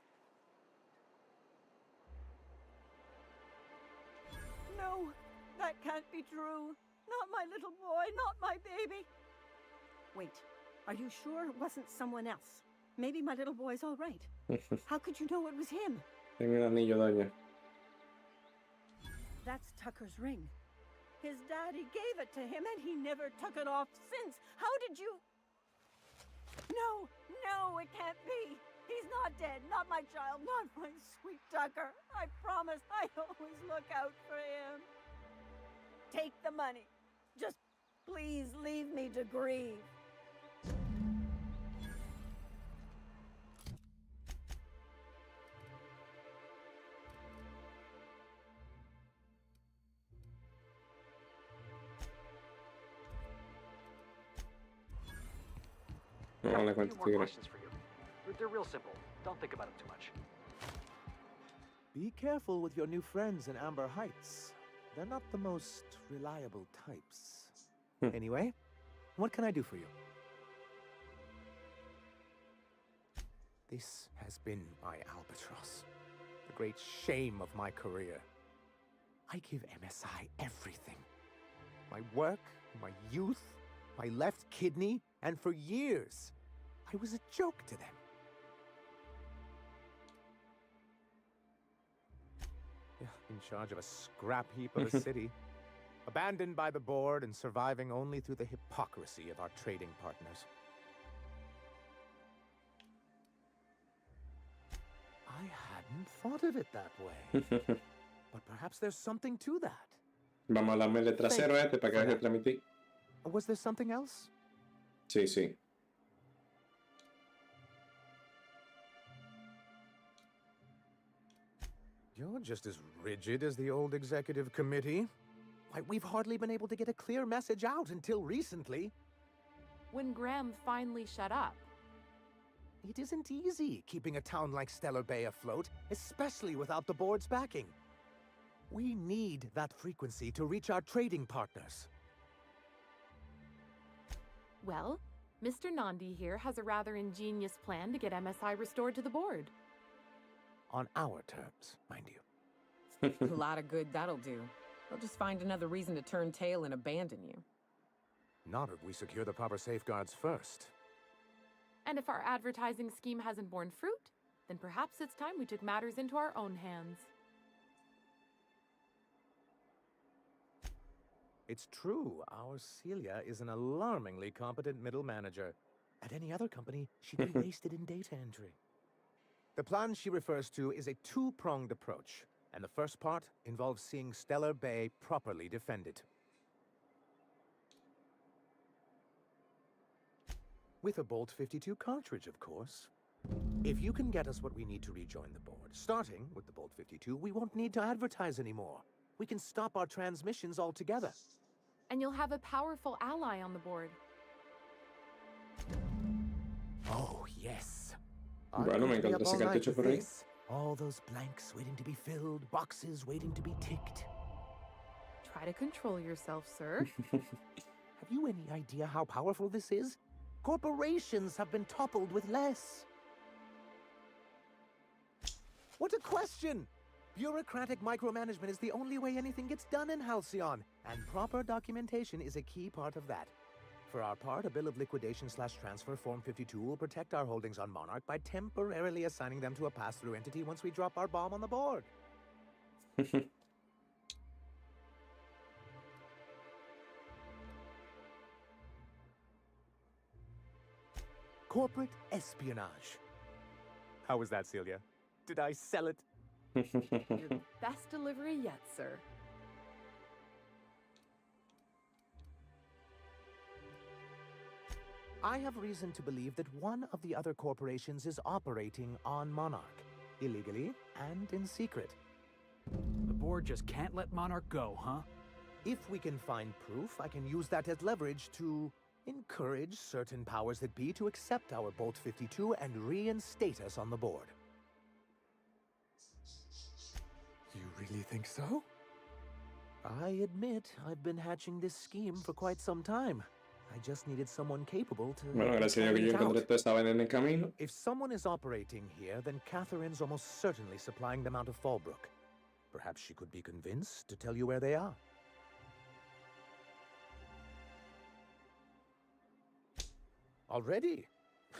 No, that can't be true. Not my little boy, not my baby. Wait, are you sure it wasn't someone else? Maybe my little boy's all right. How could you know it was him? Tengo un anillo, doña. That's Tucker's ring. His daddy gave it to him and he never took it off since. How did you... No, it can't be. He's not dead, not my child, not my sweet Tucker. I promise I always look out for him. Take the money. Just please leave me to grieve. No, le A few cuento more tigre. questions for you. They're real simple. Don't think about them too much. Be careful with your new friends in Amber Heights. They're not the most reliable types. Anyway, what can I do for you? This has been my albatross. The great shame of my career. I give MSI everything. My work, my youth, my left kidney, and for years, I was a joke to them. In charge of a scrap heap of a city. Abandoned by the board and surviving only through the hypocrisy of our trading partners. I hadn't thought of it that way. But perhaps there's something to that. Vamos a darme el trasero a este para que deje de transmitir. Was there something else? Sí, sí. You're just as rigid as the old executive committee. Why, we've hardly been able to get a clear message out until recently. When Graham finally shut up. It isn't easy keeping a town like Stellar Bay afloat, especially without the board's backing. We need that frequency to reach our trading partners. Well, Mr. Nandi here has a rather ingenious plan to get MSI restored to the board. On our terms, mind you. A lot of good that'll do. They'll just find another reason to turn tail and abandon you. Not if we secure the proper safeguards first. And if our advertising scheme hasn't borne fruit, then perhaps it's time we took matters into our own hands. It's true, our Celia is an alarmingly competent middle manager. At any other company, she'd be wasted in data entry. The plan she refers to is a two-pronged approach, and the first part involves seeing Stellar Bay properly defended. With a Bolt 52 cartridge, of course. If you can get us what we need to rejoin the board, starting with the Bolt 52, we won't need to advertise anymore. We can stop our transmissions altogether. And you'll have a powerful ally on the board. Oh, yes. Bueno, me encanta ese cartucho por ahí. All those blanks waiting to be filled, boxes waiting to be ticked. Try to control yourself, sir. Have you any idea how powerful this is? Corporations have been toppled with less. What a question! Bureaucratic micromanagement is the only way anything gets done in Halcyon, and proper documentation is a key part of that. For our part, a bill of liquidation/transfer Form 52 will protect our holdings on Monarch by temporarily assigning them to a pass-through entity once we drop our bomb on the board. Corporate espionage. How was that, Celia? Did I sell it? Your best delivery yet, sir. I have reason to believe that one of the other corporations is operating on Monarch, illegally and in secret. The board just can't let Monarch go, huh? If we can find proof, I can use that as leverage to encourage certain powers that be to accept our Bolt 52 and reinstate us on the board. You really think so? I admit I've been hatching this scheme for quite some time. I just needed someone capable to... Bueno, gracias a Dios que yo encontré toda esta vaina en el camino. If someone is operating here, then Catherine's almost certainly supplying them out of Fallbrook. Perhaps she could be convinced to tell you where they are. Already?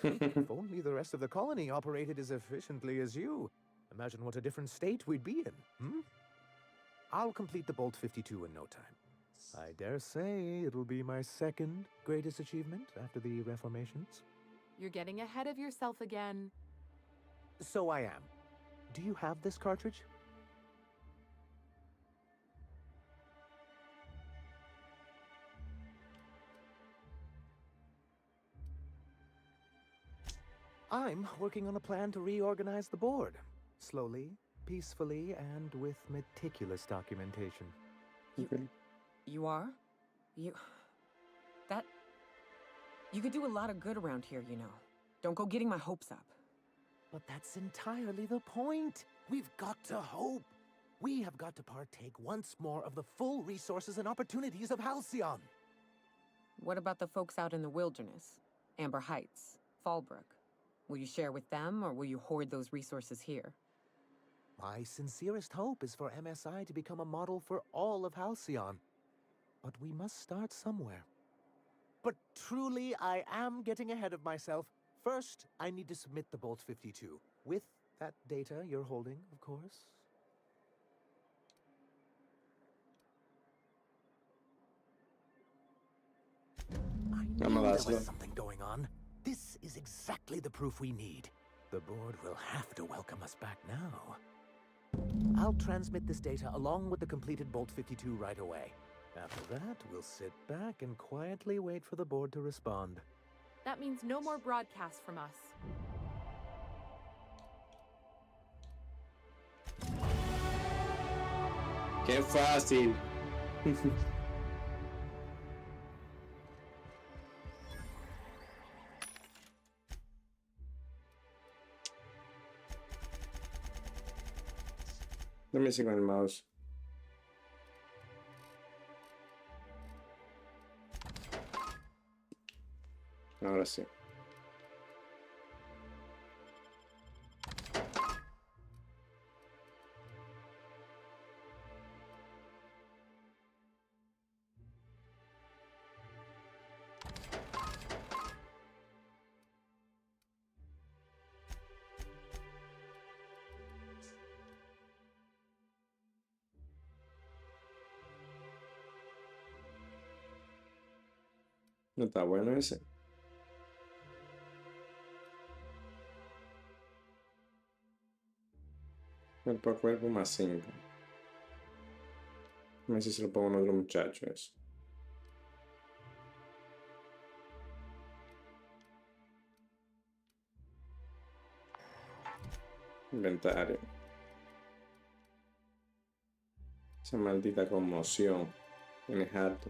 If only the rest of the colony operated as efficiently as you. Imagine what a different state we'd be in, hmm? I'll complete the Bolt 52 in no time. I dare say it'll be my second greatest achievement after the reformations. You're getting ahead of yourself again. So I am. Do you have this cartridge? I'm working on a plan to reorganize the board. Slowly, peacefully, and with meticulous documentation. You are? You could do a lot of good around here, you know. Don't go getting my hopes up. But that's entirely the point. We've got to hope. We have got to partake once more of the full resources and opportunities of Halcyon. What about the folks out in the wilderness? Amber Heights, Fallbrook. Will you share with them, or will you hoard those resources here? My sincerest hope is for MSI to become a model for all of Halcyon. But we must start somewhere. But truly, I am getting ahead of myself. First, I need to submit the Bolt 52. With that data you're holding, of course. I knew there was something going on. This is exactly the proof we need. The board will have to welcome us back now. I'll transmit this data along with the completed Bolt 52 right away. After that, we'll sit back and quietly wait for the board to respond. That means no more broadcasts from us. Qué fácil. Let me see con el mouse. Ahora sí. No está bueno ese. Cuerpo a cuerpo más 5. A ver si se lo pongo a otro muchacho eso. Inventario. Esa maldita conmoción. Tienes harto.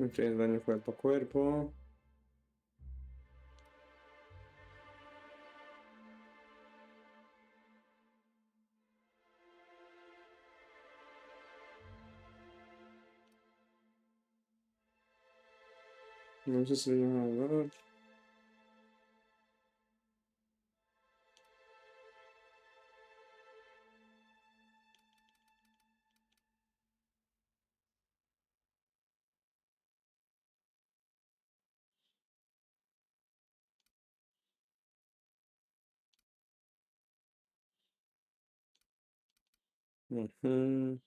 Inflige daño cuerpo a cuerpo. No sé si lo Ujú.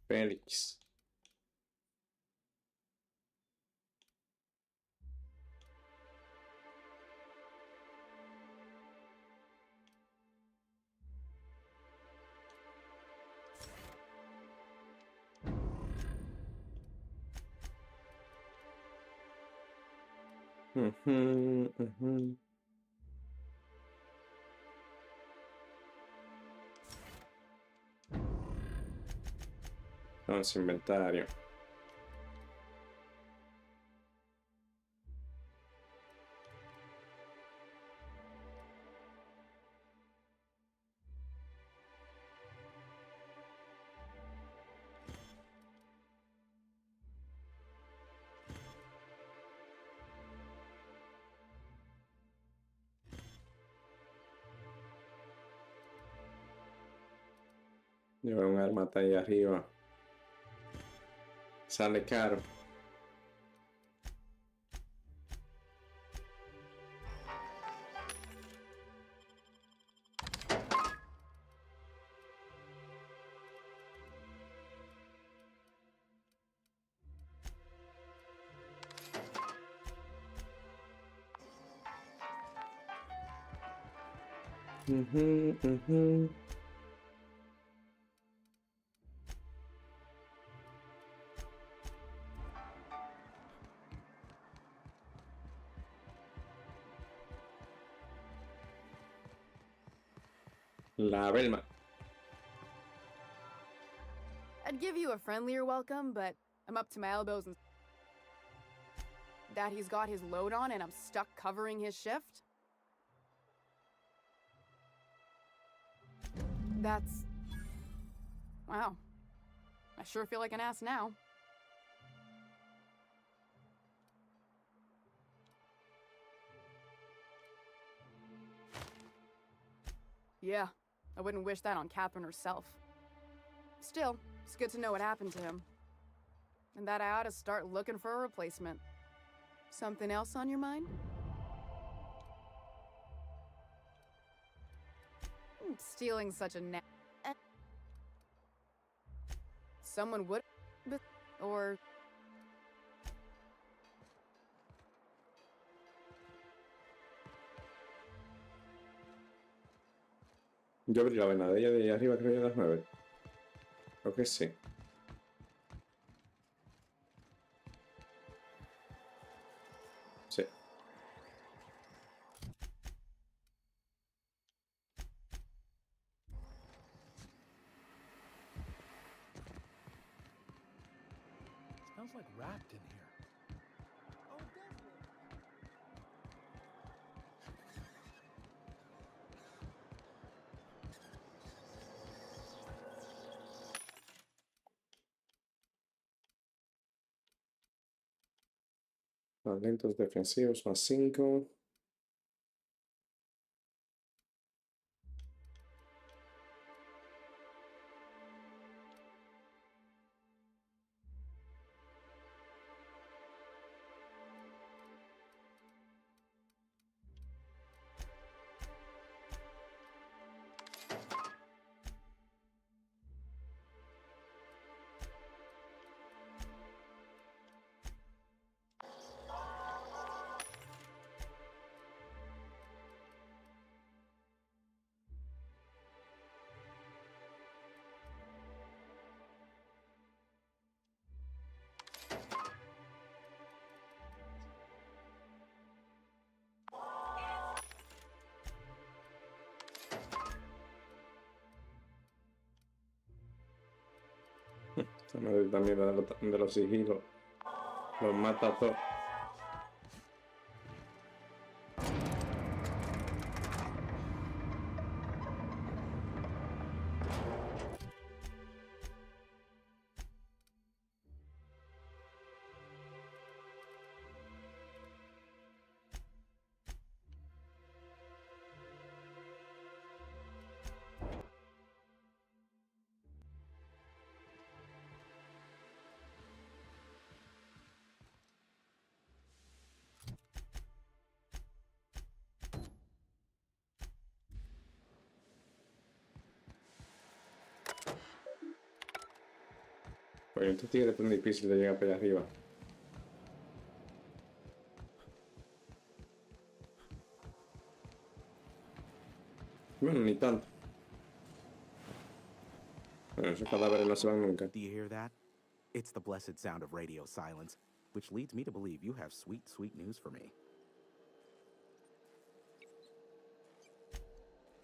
Félix. Ujú, ujú. Entonces, inventario. Lleva un arma hasta ahí arriba. Sale caro. Ujú, ujú. La Belma. I'd give you a friendlier welcome, but I'm up to my elbows in that he's got his load on and I'm stuck covering his shift? That's... wow. I sure feel like an ass now. Yeah, I wouldn't wish that on Catherine herself. Still, it's good to know what happened to him. And that I ought to start looking for a replacement. Something else on your mind? Stealing such a someone would... or... Yo abrí la venadilla de ahí arriba, creo que a las 9. Creo que sí. Sí. Smells like wrapped in here. Talentos defensivos más 5. Esta madre también de los sigilos. Los mata a todos. Pues estos tigres son difíciles de llegar para allá arriba. Bueno, ni tanto. Bueno, esos cadáveres no se van nunca. Do you hear that? It's the blessed sound of radio silence, which leads me to believe you have sweet, sweet news for me.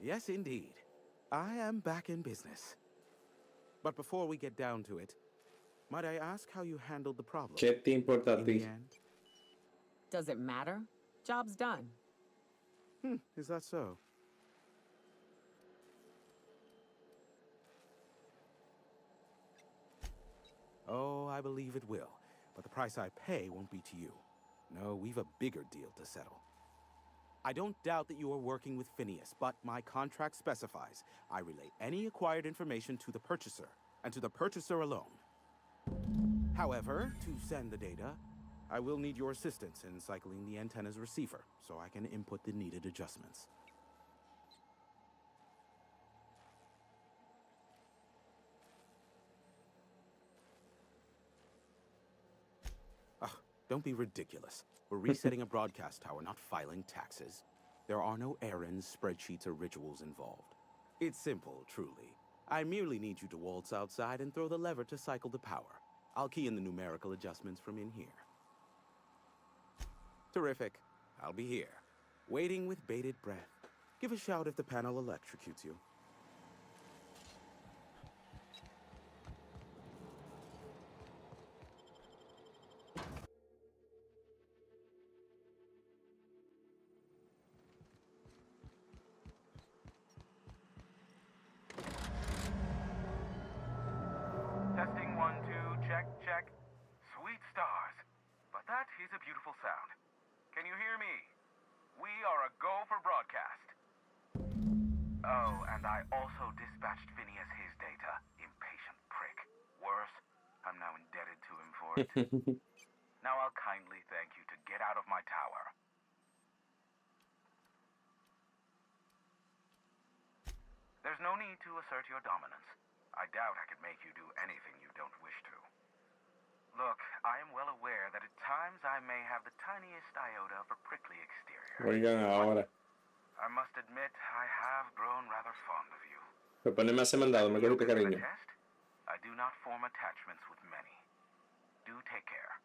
Yes, indeed. I am back in business. But before we get down to it, might I ask how you handled the problem? ¿Qué te importa a In ti? the end? Does it matter? Job's done. Is that so? Oh, I believe it will. But the price I pay won't be to you. No, we've a bigger deal to settle. I don't doubt that you are working with Phineas, but my contract specifies I relay any acquired information to the purchaser, and to the purchaser alone. However, to send the data, I will need your assistance in cycling the antenna's receiver, so I can input the needed adjustments. Don't be ridiculous. We're resetting a broadcast tower, not filing taxes. There are no errands, spreadsheets, or rituals involved. It's simple, truly. I merely need you to waltz outside and throw the lever to cycle the power. I'll key in the numerical adjustments from in here. Terrific. I'll be here, waiting with bated breath. Give a shout if the panel electrocutes you. Testing 1, 2, check, check. Sweet stars. But that is a beautiful sound. Can you hear me? We are a go for broadcast. Oh, and I also dispatched Phineas his data. Impatient prick. Worse, I'm now indebted to him for it. Now I'll kindly thank you to get out of my tower. There's no need to assert your dominance. I doubt I could make you do anything you don't wish to. Look, I am well aware that at times I may have the tiniest iota of a prickly exterior. Oigan ahora. I must admit, I have grown rather fond of you. Pero poneme ese mandado, me cogiste cariño. I do not form attachments with many. Do take care.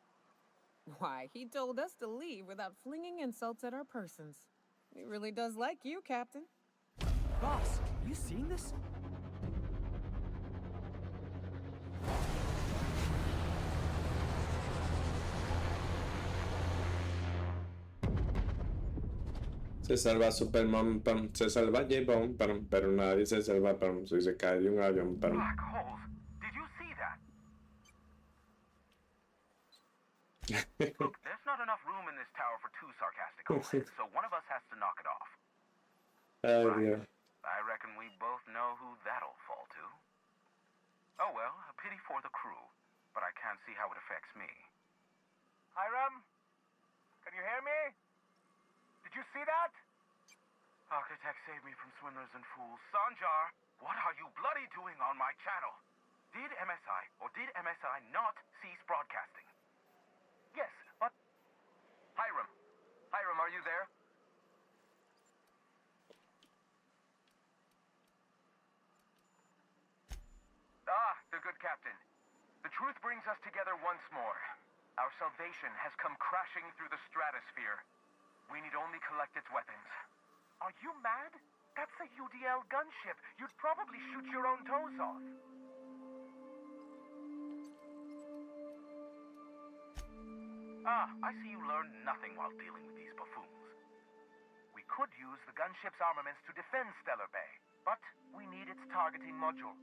Why, he told us to leave without flinging insults at our persons. He really does like you, Captain. Boss, are you seeing this? Se salva Superman, se salva J-Bone, pero nadie se salva si se cae de un avión. Black holes. Did you see that? Look, there's not enough room in this tower for two sarcastic old heads, so one of us has to knock it off. Right. I reckon we both know who that'll fall to. Oh well, a pity for the crew, but I can't see how it affects me. Hiram? Can you hear me? Did you see that? Architect saved me from swindlers and fools. Sanjar, what are you bloody doing on my channel? Did MSI or did MSI not cease broadcasting? Yes, but... Hiram. Hiram, are you there? Ah, the good captain. The truth brings us together once more. Our salvation has come crashing through the stratosphere. We need only collect its weapons. Are you mad? That's a UDL gunship. You'd probably shoot your own toes off. Ah, I see you learned nothing while dealing with these buffoons. We could use the gunship's armaments to defend Stellar Bay, but we need its targeting module.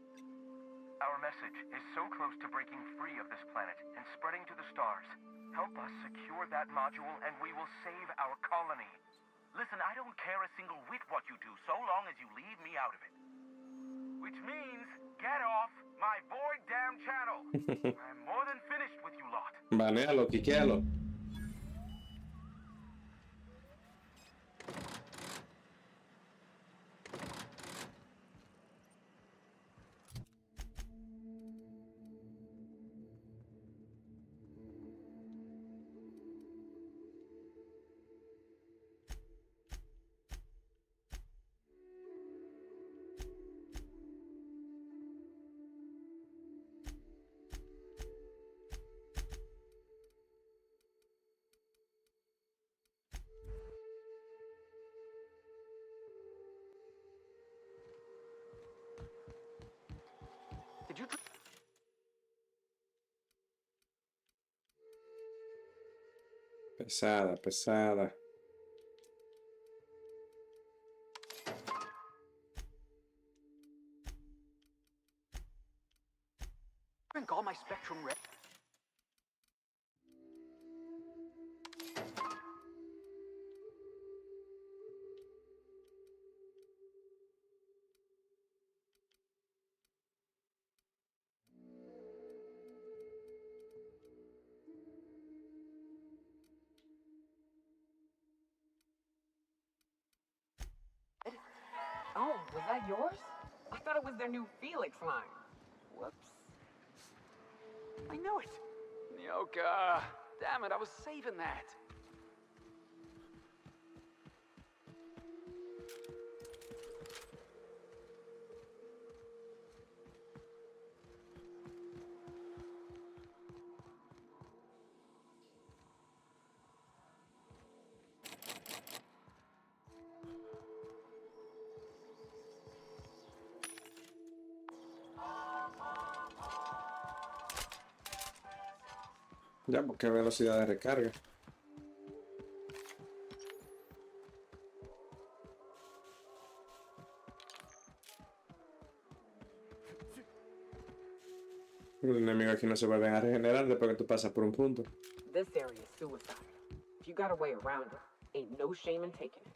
Our message is so close to breaking free of this planet and spreading to the stars. Help us secure that module and we will save our colony. Listen, I don't care a single whit what you do so long as you leave me out of it. Which means, get off my bored damn channel. I'm more than finished with you lot. Banealo, quiquealo. Did you... Pesada, pesada. Drink all my Spectrum Red... Oh, was that yours? I thought it was their new Felix line. Whoops. I know it. Nyoka. Damn it, I was saving that. Ya, porque velocidad de recarga. Los enemigos aquí no se vuelven a regenerar después que tú pasas por un punto. This area is suicide. If you got a way around it, ain't no shame in taking it.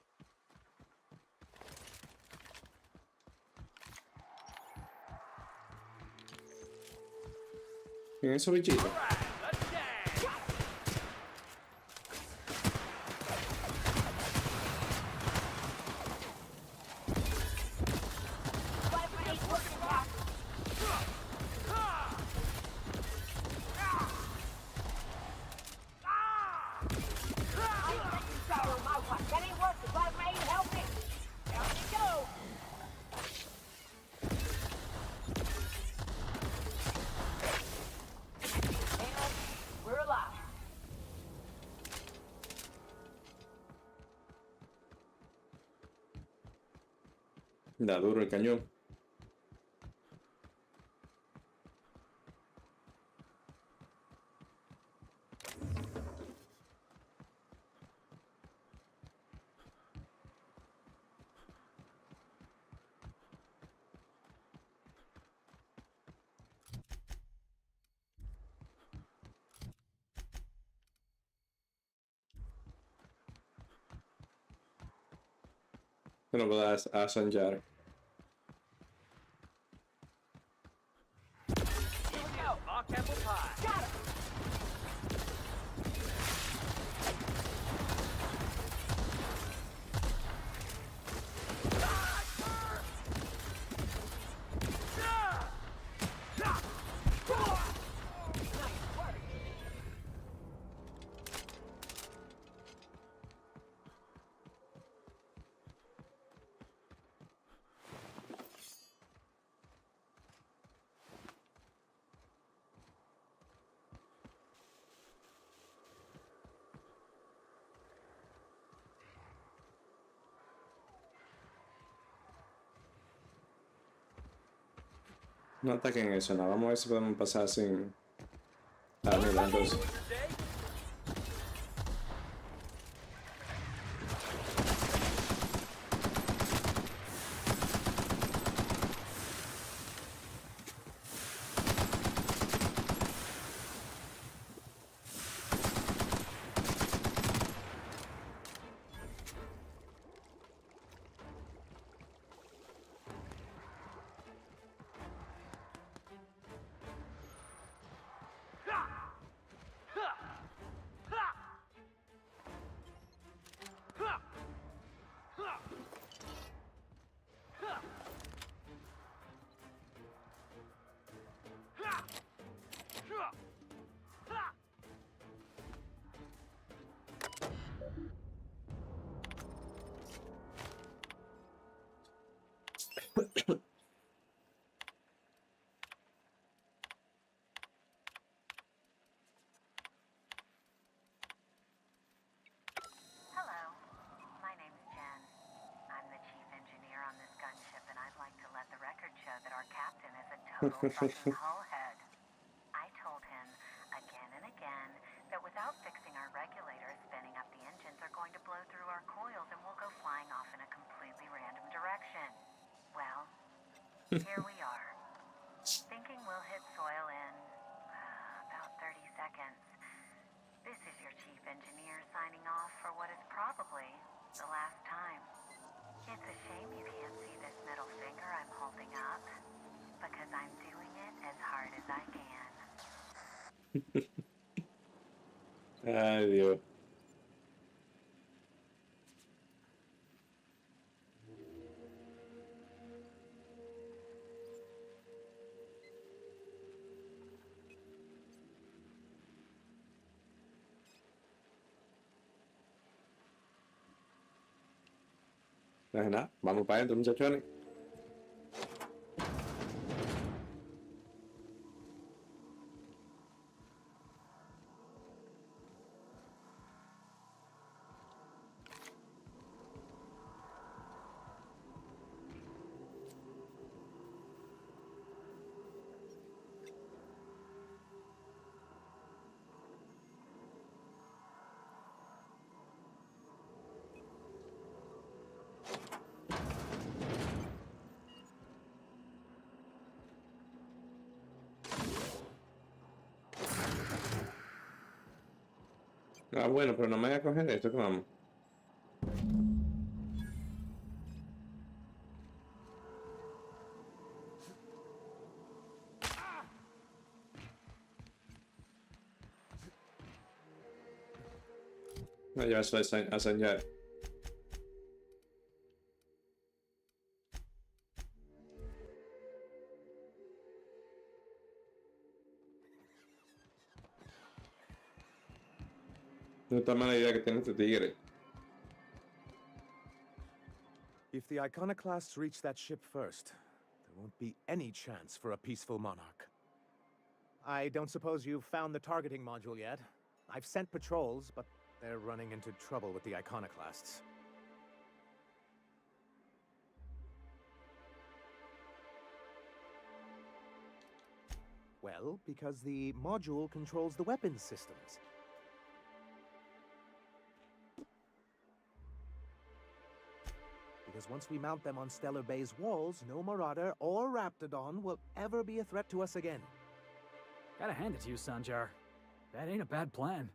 ¿Quién es esos bichitos? Da duro el cañón. Que no pueda asanjar. Mock apple pie. Got him! No ataquen eso, nada. Vamos a ver si podemos pasar sin... Ah, mira, entonces. Hello, my name's Jen. I'm the chief engineer on this gunship, and I'd like to let the record show that our captain is a total fucking hullhead. I told him again and again that without fixing our regulators, spinning up the engines are going to blow through our coils and we'll go flying off in a completely random direction. Well, here we are. Thinking we'll hit soil in about 30 seconds. This is your chief engineer signing off for what is probably the last time. It's a shame you can't see this middle finger I'm holding up, because I'm doing it as hard as I can. Ay, Dios. No es nada. Vamos para adentro, muchachones. Ah, bueno, pero no me voy a coger esto, que vamos. No, ya se a señalar. No está mala idea que tiene este tigre. If the iconoclasts reach that ship first, there won't be any chance for a peaceful monarch. I don't suppose you've found the targeting module yet? I've sent patrols, but they're running into trouble with the iconoclasts. Well, because the module controls the weapons systems. Because once we mount them on Stellar Bay's walls, no Marauder or Raptidon will ever be a threat to us again. Gotta hand it to you, Sanjar. That ain't a bad plan.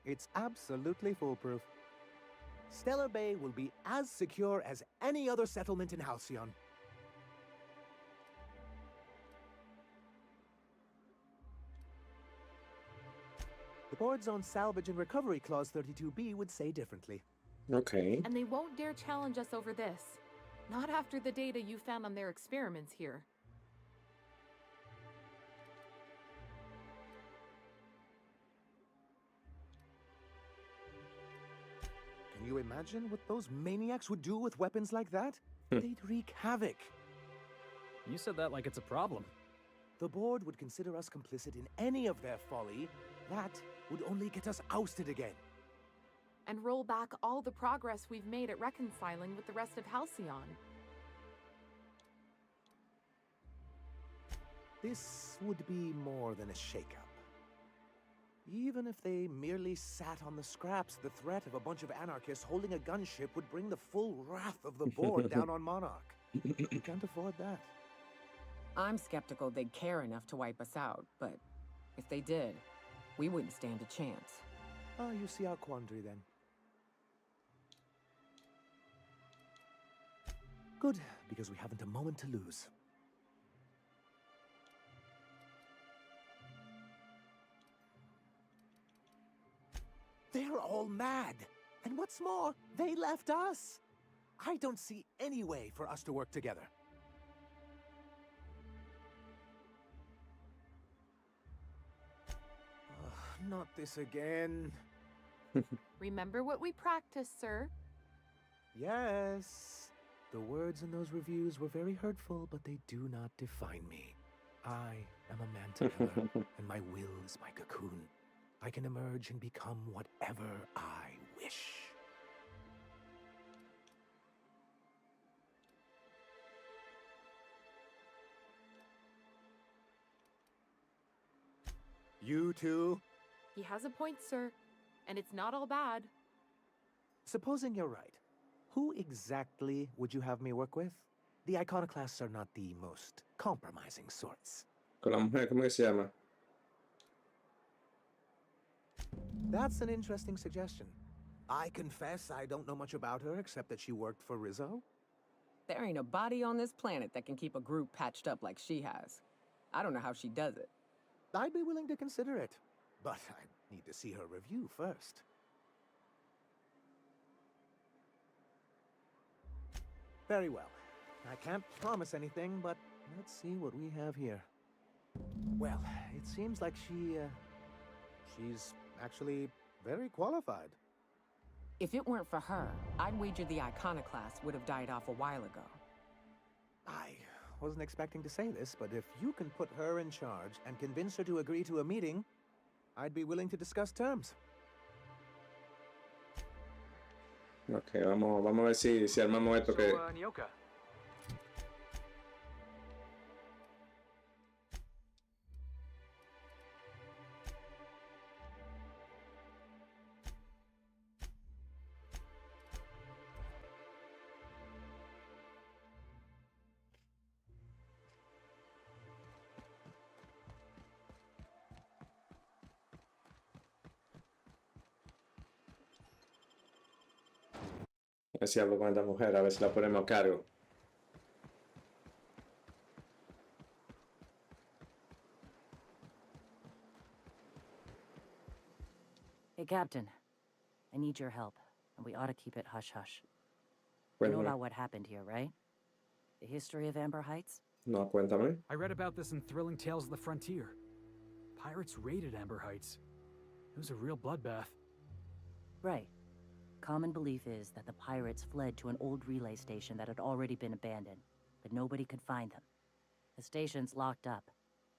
It's absolutely foolproof. Stellar Bay will be as secure as any other settlement in Halcyon. The board's own salvage and recovery clause 32B would say differently. Okay. And they won't dare challenge us over this. Not after the data you found on their experiments here. Can you imagine what those maniacs would do with weapons like that? They'd wreak havoc. You said that like it's a problem. The board would consider us complicit in any of their folly. That would only get us ousted again. And roll back all the progress we've made at reconciling with the rest of Halcyon. This would be more than a shakeup. Even if they merely sat on the scraps, the threat of a bunch of anarchists holding a gunship would bring the full wrath of the board down on Monarch. We can't afford that. I'm skeptical they'd care enough to wipe us out, but if they did, we wouldn't stand a chance. Ah, you see our quandary then. Good, because we haven't a moment to lose. They're all mad. And what's more, they left us. I don't see any way for us to work together. Not this again. Remember what we practiced, sir? Yes. The words in those reviews were very hurtful, but they do not define me. I am a manticore, and my will is my cocoon. I can emerge and become whatever I wish. You too? He has a point, sir. And it's not all bad. Supposing you're right, who exactly would you have me work with? The iconoclasts are not the most compromising sorts. Con la mujer, ¿cómo que se llama? That's an interesting suggestion. I confess I don't know much about her except that she worked for Rizzo. There ain't a body on this planet that can keep a group patched up like she has. I don't know how she does it. I'd be willing to consider it, but I need to see her review first. Very well. I can't promise anything, but let's see what we have here. Well, it seems like she's actually very qualified. If it weren't for her, I'd wager the iconoclast would have died off a while ago. I wasn't expecting to say this, but if you can put her in charge and convince her to agree to a meeting, I'd be willing to discuss terms. Ok, vamos a ver si armamos esto que... Nyoka, A ver si hablo con esta mujer, a ver si la ponemos a cargo. Hey, Captain. I need your help, and we ought to keep it hush-hush. You know about what happened here, right? The history of Amber Heights? No, cuéntame. I read about this in Thrilling Tales of the Frontier. Pirates raided Amber Heights. It was a real bloodbath. Right. Common belief is that the pirates fled to an old relay station that had already been abandoned, but nobody could find them. The station's locked up,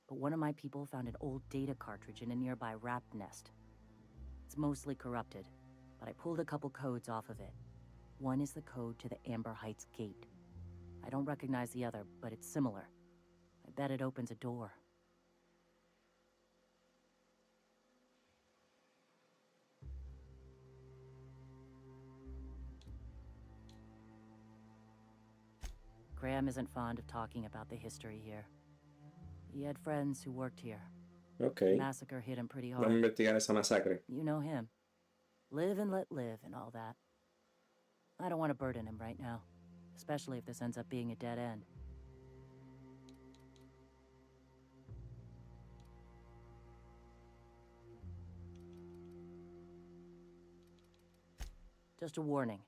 but one of my people found an old data cartridge in a nearby rat nest. It's mostly corrupted, but I pulled a couple codes off of it. One is the code to the Amber Heights gate. I don't recognize the other, but it's similar. I bet it opens a door. Graham isn't fond of talking about the history here. He had friends who worked here. Ok. The massacre hit him pretty hard. Vamos a investigar esa masacre. You know him. Live and let live and all that. I don't want to burden him right now, especially if this ends up being a dead end. Just a warning.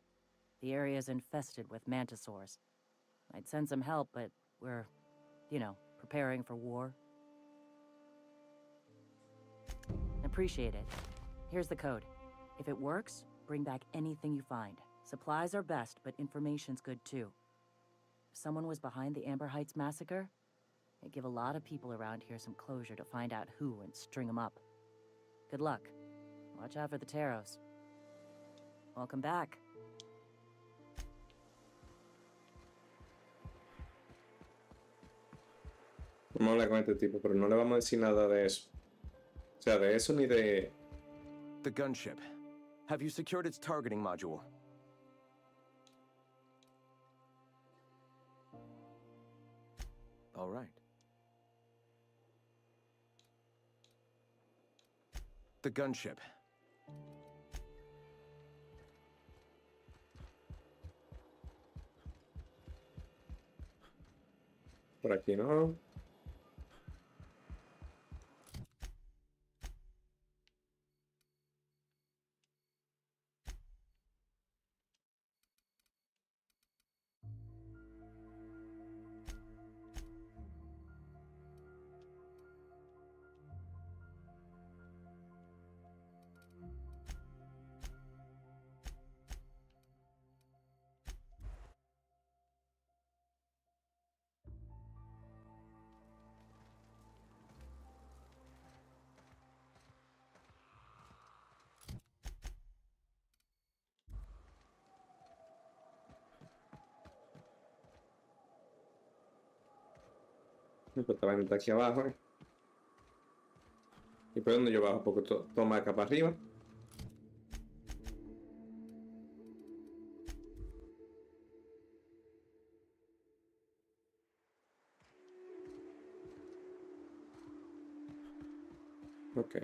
The area is infested with mantisaurs. I'd send some help, but we're, you know, preparing for war. Appreciate it. Here's the code. If it works, bring back anything you find. Supplies are best, but information's good too. If someone was behind the Amber Heights massacre, it'd give a lot of people around here some closure to find out who and string them up. Good luck. Watch out for the Taros. Welcome back. Vamos a hablar con este tipo, pero no le vamos a decir nada de eso. O sea, de eso ni de... The gunship. Have you secured its targeting module? All right. The gunship. Por aquí no. Pues esta vaina está aquí abajo, ¿eh? ¿Y por dónde yo bajo? Porque toma acá para arriba. Ok.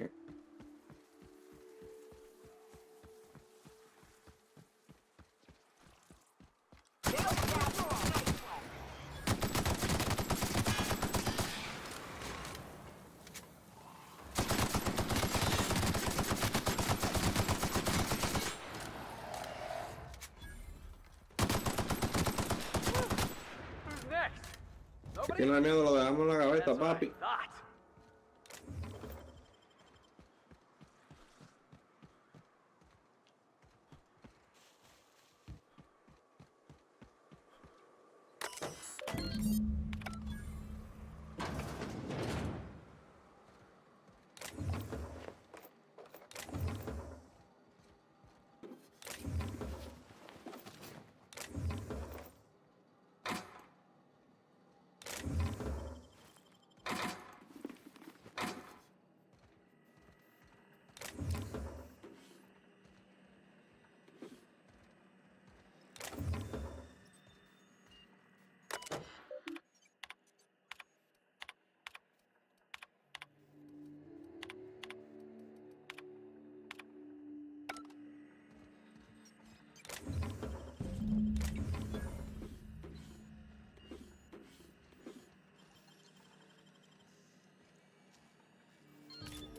Si tiene miedo lo dejamos en la gaveta, papi.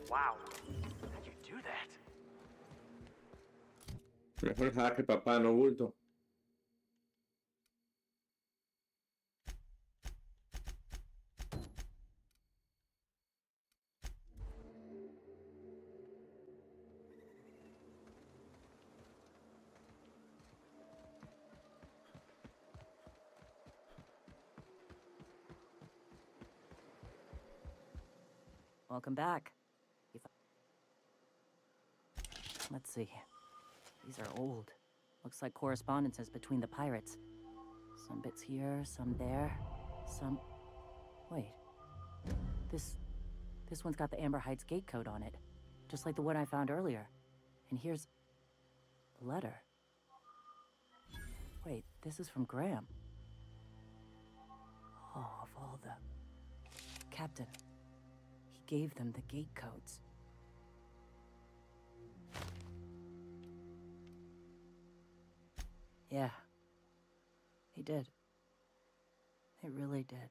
Wow. How'd you do that? Mejor hacker, papá, no bulto. Welcome back. Let's see. These are old. Looks like correspondences between the pirates. Some bits here, some there, some... Wait. This one's got the Amber Heights gate code on it. Just like the one I found earlier. And here's... a letter. Wait, this is from Graham. Oh, of all the... Captain. He gave them the gate codes. Yeah. He did. He really did.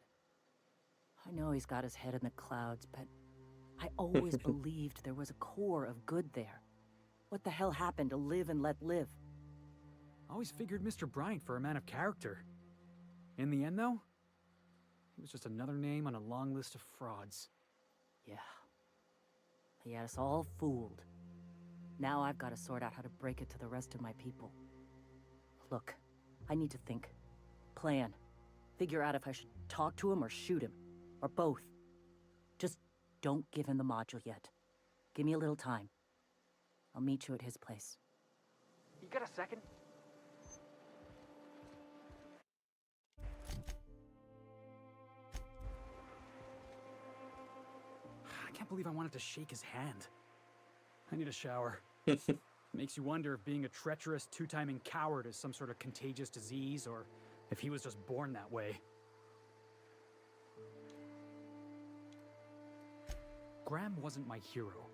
I know he's got his head in the clouds, but I always believed there was a core of good there. What the hell happened to live and let live? Always figured Mr. Bryant for a man of character. In the end, though, he was just another name on a long list of frauds. Yeah. He had us all fooled. Now I've got to sort out how to break it to the rest of my people. Look, I need to think. Plan. Figure out if I should talk to him or shoot him. Or both. Just don't give him the module yet. Give me a little time. I'll meet you at his place. You got a second? I can't believe I wanted to shake his hand. I need a shower. Makes you wonder if being a treacherous, two-timing coward is some sort of contagious disease, or if he was just born that way. Graham wasn't my hero,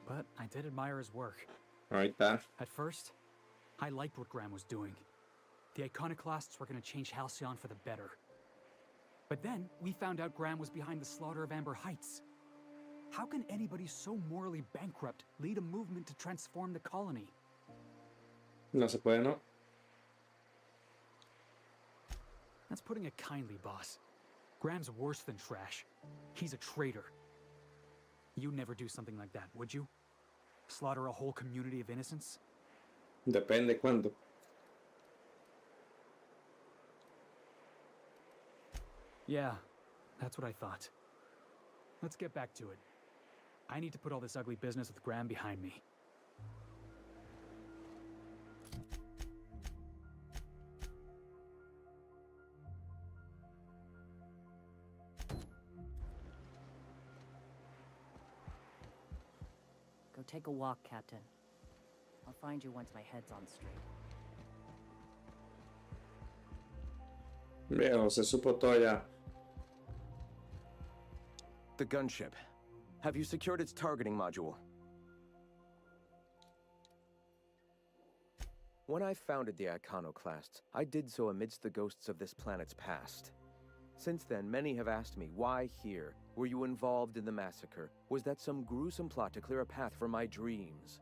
but I did admire his work. Alright, that. At first, I liked what Graham was doing. The Iconoclasts were going to change Halcyon for the better. But then, we found out Graham was behind the slaughter of Amber Heights. How can anybody so morally bankrupt lead a movement to transform the colony? No se puede, no. That's putting it kindly, boss. Graham's worse than trash. He's a traitor. You'd never do something like that, would you? Slaughter a whole community of innocents? Depende cuándo. Yeah, that's what I thought. Let's get back to it. I need to put all this ugly business with Graham behind me. Go take a walk, Captain. I'll find you once my head's on straight. Viejo, se supo todo ya. The gunship. Have you secured its targeting module? When I founded the Iconoclasts, I did so amidst the ghosts of this planet's past. Since then, many have asked me, why here? Were you involved in the massacre? Was that some gruesome plot to clear a path for my dreams?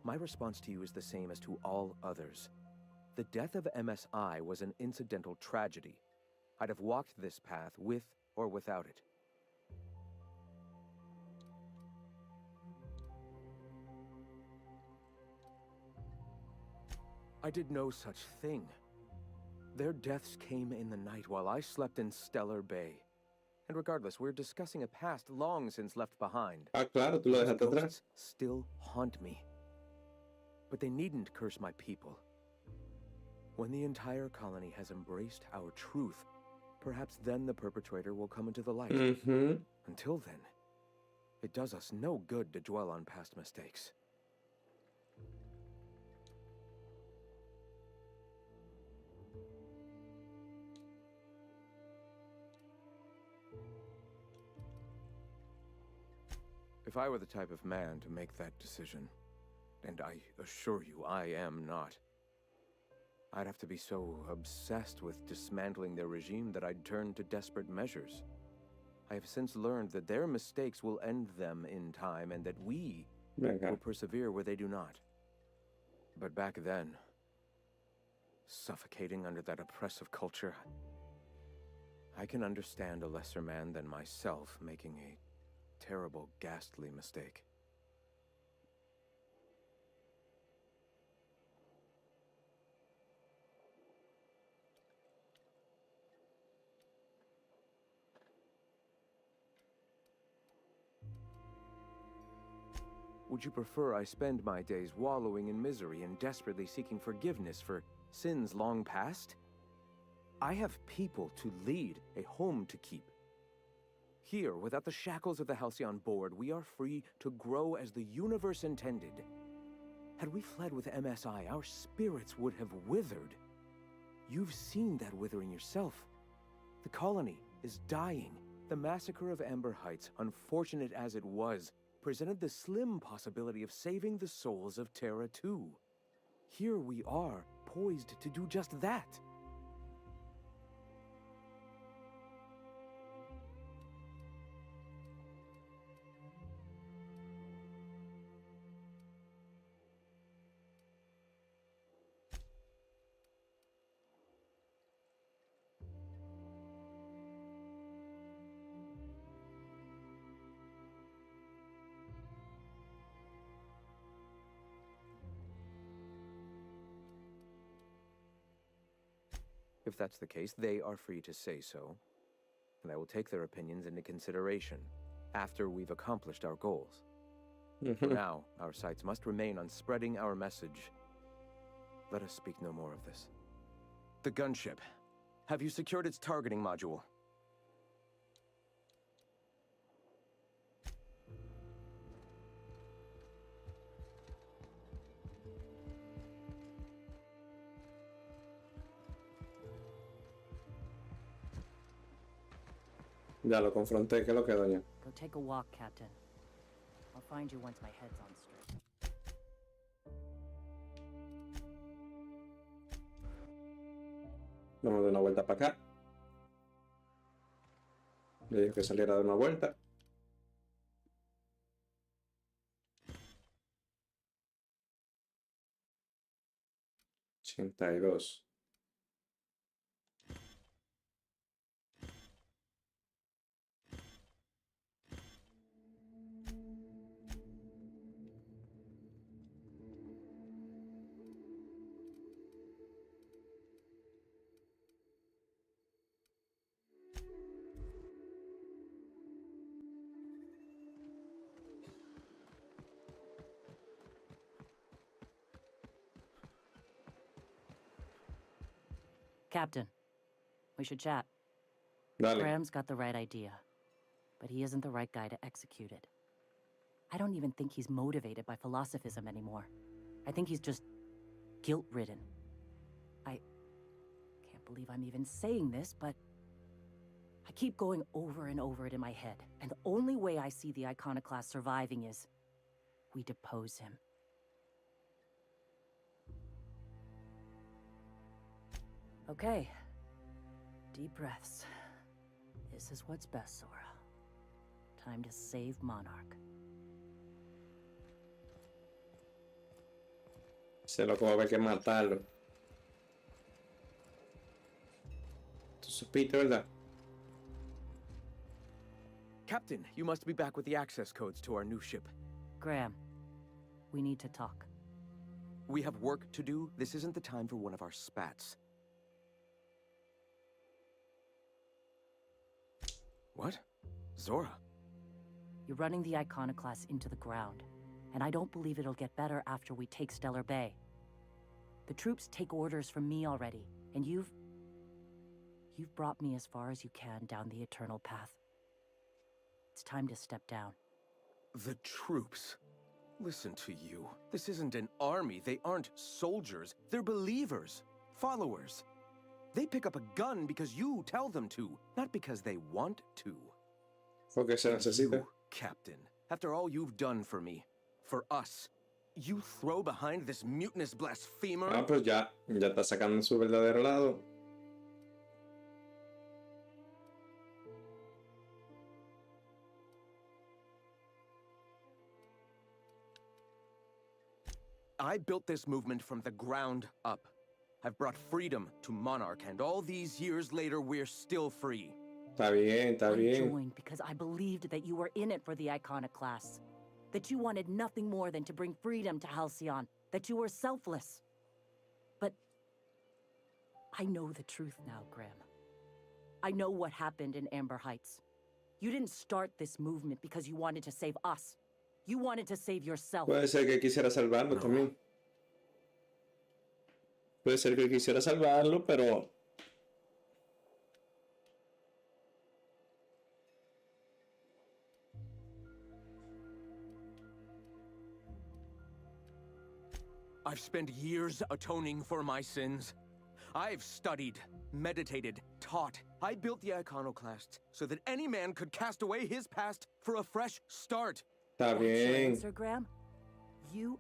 My response to you is the same as to all others. The death of MSI was an incidental tragedy. I'd have walked this path with or without it. I did no such thing. Their deaths came in the night while I slept in Stellar Bay. And regardless, we're discussing a past long since left behind. Ah, claro, tú lo dejaste atrás. Ghosts still haunt me. But they needn't curse my people. When the entire colony has embraced our truth, perhaps then the perpetrator will come into the light. Until then, it does us no good to dwell on past mistakes. If I were the type of man to make that decision, and I assure you I am not, I'd have to be so obsessed with dismantling their regime that I'd turn to desperate measures. I have since learned that their mistakes will end them in time, and that we will persevere where they do not. But back then, suffocating under that oppressive culture, I can understand a lesser man than myself making a terrible, ghastly mistake. Would you prefer I spend my days wallowing in misery and desperately seeking forgiveness for sins long past? I have people to lead, a home to keep. Here, without the shackles of the Halcyon Board, we are free to grow as the universe intended. Had we fled with MSI, our spirits would have withered. You've seen that withering yourself. The colony is dying. The massacre of Amber Heights, unfortunate as it was, presented the slim possibility of saving the souls of Terra 2. Here we are, poised to do just that. If that's the case, they are free to say so, and I will take their opinions into consideration after we've accomplished our goals. For now, our sights must remain on spreading our message. Let us speak no more of this. The gunship. Have you secured its targeting module? Ya lo confronté, ¿qué es lo que, doña? Go take a walk, Captain. I'll find you once my head's on straight. Vamos a dar una vuelta para acá. Le dije que saliera de una vuelta. $82. Captain, we should chat. Dale. Graham's got the right idea, but he isn't the right guy to execute it. I don't even think he's motivated by philosophism anymore. I think he's just guilt-ridden. I can't believe I'm even saying this, but I keep going over and over it in my head, and the only way I see the Iconoclast surviving is we depose him. Okay. Deep breaths. This is what's best, Zora. Time to save Monarch. Se lo como va a haber que matarlo. Tú supiste, ¿verdad? Captain, you must be back with the access codes to our new ship. Graham, we need to talk. We have work to do. This isn't the time for one of our spats. What? Zora? You're running the Iconoclast into the ground, and I don't believe it'll get better after we take Stellar Bay. The troops take orders from me already, and you've brought me as far as you can down the Eternal Path. It's time to step down. The troops? Listen to you. This isn't an army. They aren't soldiers. They're believers. Followers. They pick up a gun because you tell them to, not because they want to. Porque se necesita. You, Captain, after all you've done for me, for us, you throw behind this mutinous blasphemer? Ah, pues ya está sacando su verdadero lado. I built this movement from the ground up. I've brought freedom to Monarch, and all these years later, we're still free. Está bien, está bien. I joined because I believed that you were in it for the Iconoclasts. That you wanted nothing more than to bring freedom to Halcyon. That you were selfless. But I know the truth now, Graham. I know what happened in Amber Heights. You didn't start this movement because you wanted to save us. You wanted to save yourself. Puede ser que quisiera salvarlo también. Puede ser que quisiera salvarlo, pero I've spent years atoning for my sins. I've studied, meditated, taught. I built the Iconoclasts so that any man could cast away his past for a fresh start. Está bien. Sir Graham, you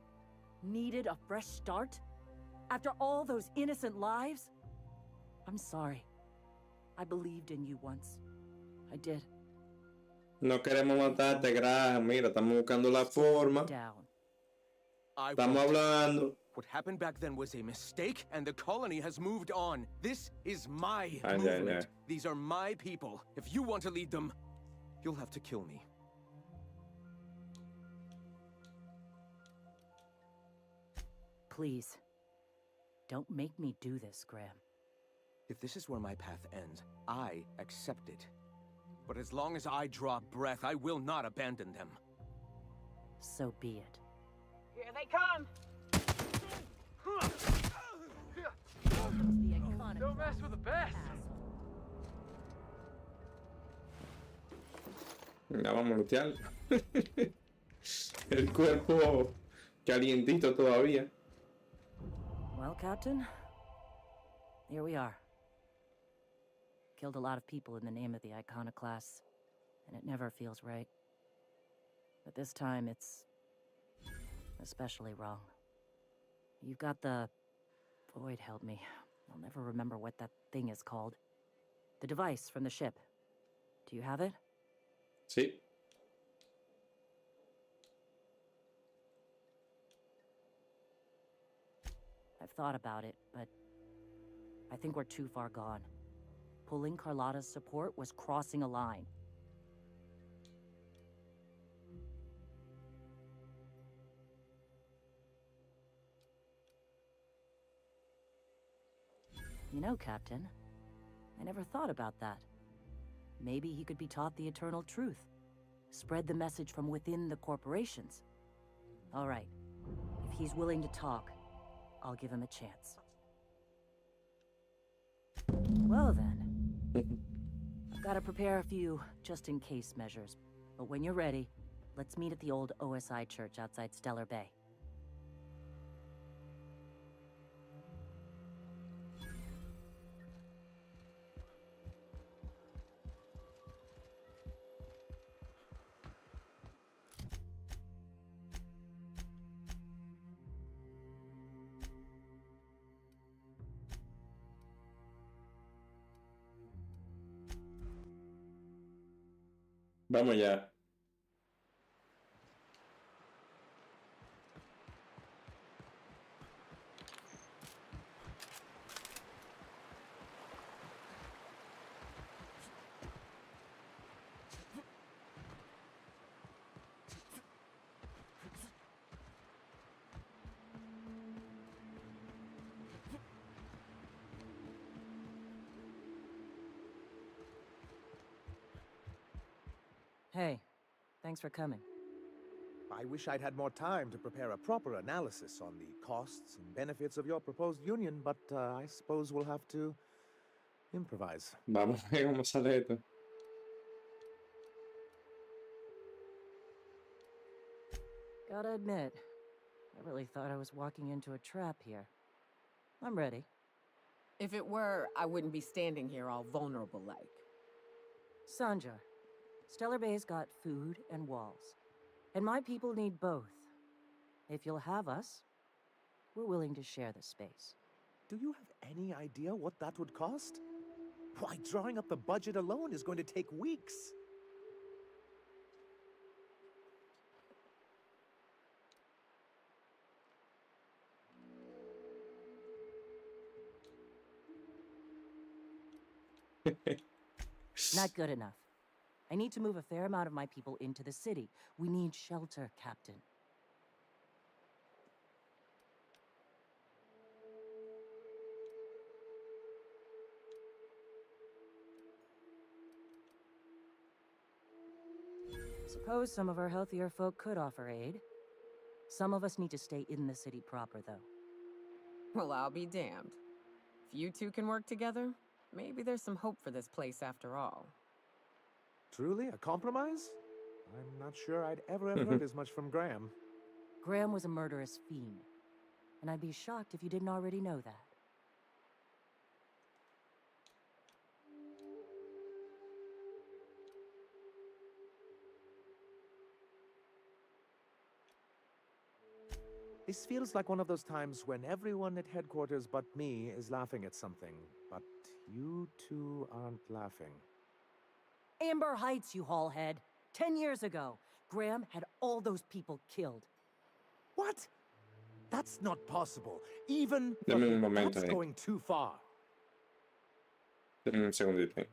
needed a fresh start? After all those innocent lives? I'm sorry. I believed in you once. I did. No queremos matarte, Graham. Mira, estamos buscando la forma. Estamos hablando. What happened back then was a mistake, and the colony has moved on. This is my Ay, movement. ay, ay. These are my people. If you want to lead them, you'll have to kill me. Please. Don't make me do this, Graham. If this is where my path ends, I accept it. But as long as I draw breath, I will not abandon them. So be it. Here they come! Don't mess with the best. Ya vamos a lutear. El cuerpo calientito todavía. Well, Captain, here we are. Killed a lot of people in the name of the iconoclasts, and it never feels right. But this time, it's especially wrong. You've got the... Void help me. I'll never remember what that thing is called. The device from the ship. Do you have it? Sí. I've thought about it, but I think we're too far gone. Pulling Carlotta's support was crossing a line. You know, Captain, I never thought about that. Maybe he could be taught the eternal truth. Spread the message from within the corporations. All right. If he's willing to talk, I'll give him a chance. Well then. I've got to prepare a few just-in-case measures. But when you're ready, let's meet at the old OSI church outside Stellar Bay. Vamos ya. Hey, thanks for coming. I wish I'd had more time to prepare a proper analysis on the costs and benefits of your proposed union, but I suppose we'll have to improvise. Vamos a ver cómo sale esto. Gotta admit, I really thought I was walking into a trap here. I'm ready. If it were, I wouldn't be standing here all vulnerable-like. Sanja, Stellar Bay's got food and walls. And my people need both. If you'll have us, we're willing to share the space. Do you have any idea what that would cost? Why, drawing up the budget alone is going to take weeks. Not good enough. I need to move a fair amount of my people into the city. We need shelter, Captain. Suppose some of our healthier folk could offer aid. Some of us need to stay in the city proper, though. Well, I'll be damned. If you two can work together, maybe there's some hope for this place after all. Truly, a compromise? I'm not sure I'd ever have heard as much from Graham. Graham was a murderous fiend, and I'd be shocked if you didn't already know that. This feels like one of those times when everyone at headquarters but me is laughing at something, but you two aren't laughing. Amber Heights, you haulhead. 10 years ago, Graham had all those people killed. What? That's not possible. Even Dame un momento that's ahí. going too far. Dame un segundito.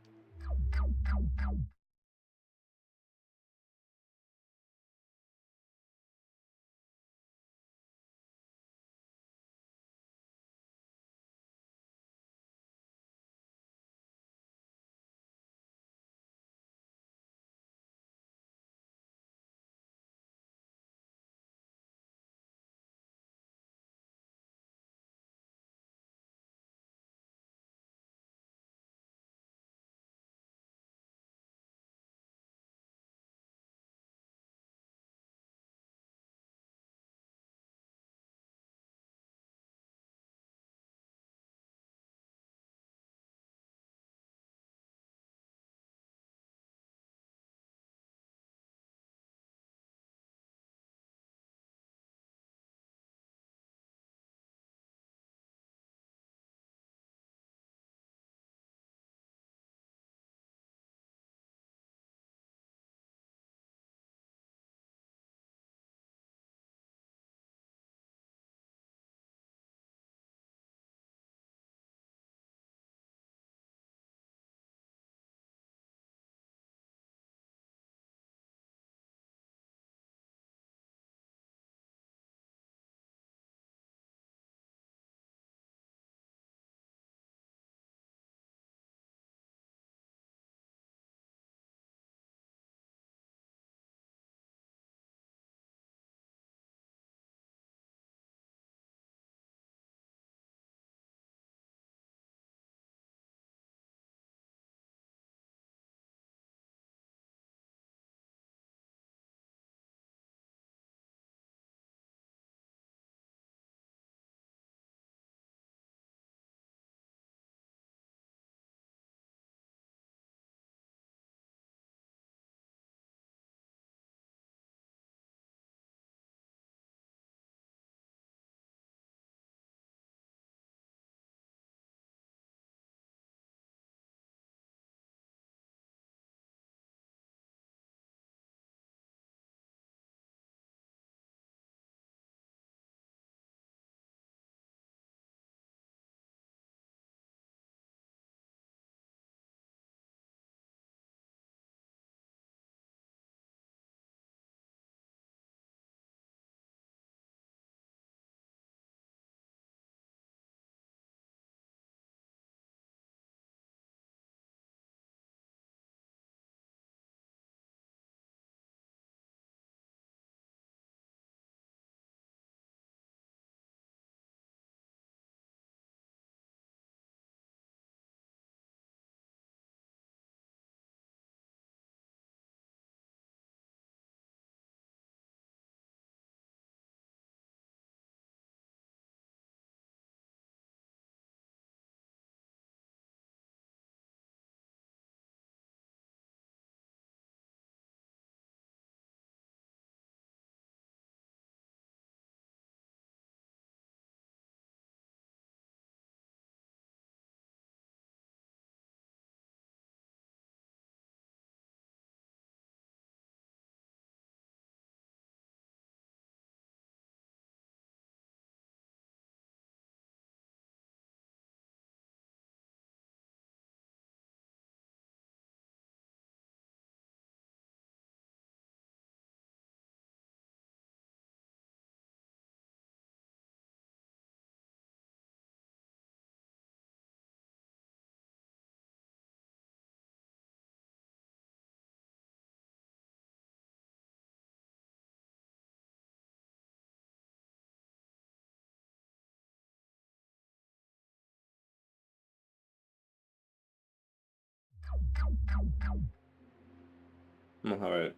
Vamos a ver.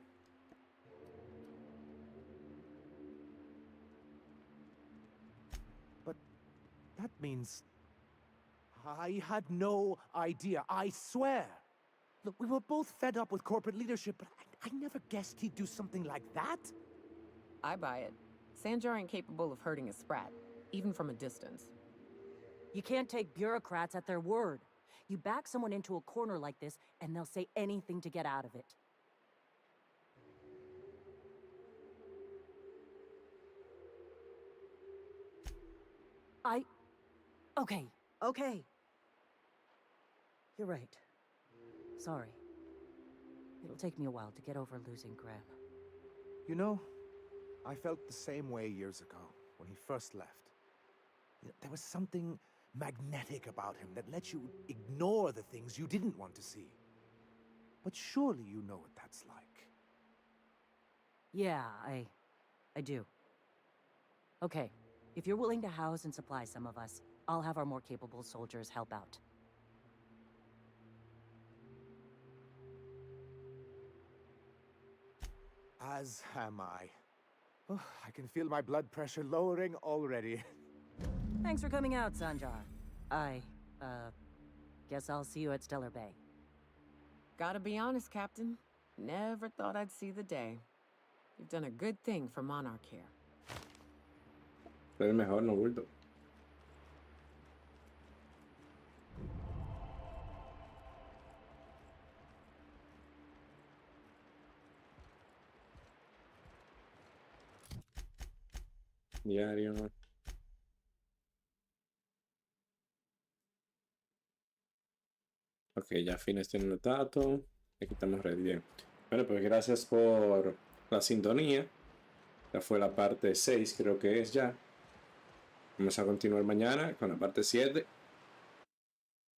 But that means I had no idea, I swear. Look, we were both fed up with corporate leadership, but I never guessed he'd do something like that. I buy it. Sanjar ain't capable of hurting a sprat, even from a distance. You can't take bureaucrats at their word. You back someone into a corner like this, and they'll say anything to get out of it. Okay. You're right. Sorry. It'll take me a while to get over losing Graham. You know, I felt the same way years ago when he first left. There was something magnetic about him that let you ignore the things you didn't want to see. But surely you know what that's like. Yeah, I do. Okay, if you're willing to house and supply some of us, I'll have our more capable soldiers help out. As am I. Oh, I can feel my blood pressure lowering already. Thanks for coming out, Sanjar. Guess I'll see you at Stellar Bay. Gotta be honest, Captain. Never thought I'd see the day. You've done a good thing for Monarch here. Pero mejor no bulto. Diario. Ok, ya fines tiene el dato. Aquí estamos ready. Bien. Bueno, pues gracias por la sintonía. Ya fue la parte 6, creo que es ya. Vamos a continuar mañana con la parte 7.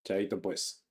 Chaito pues.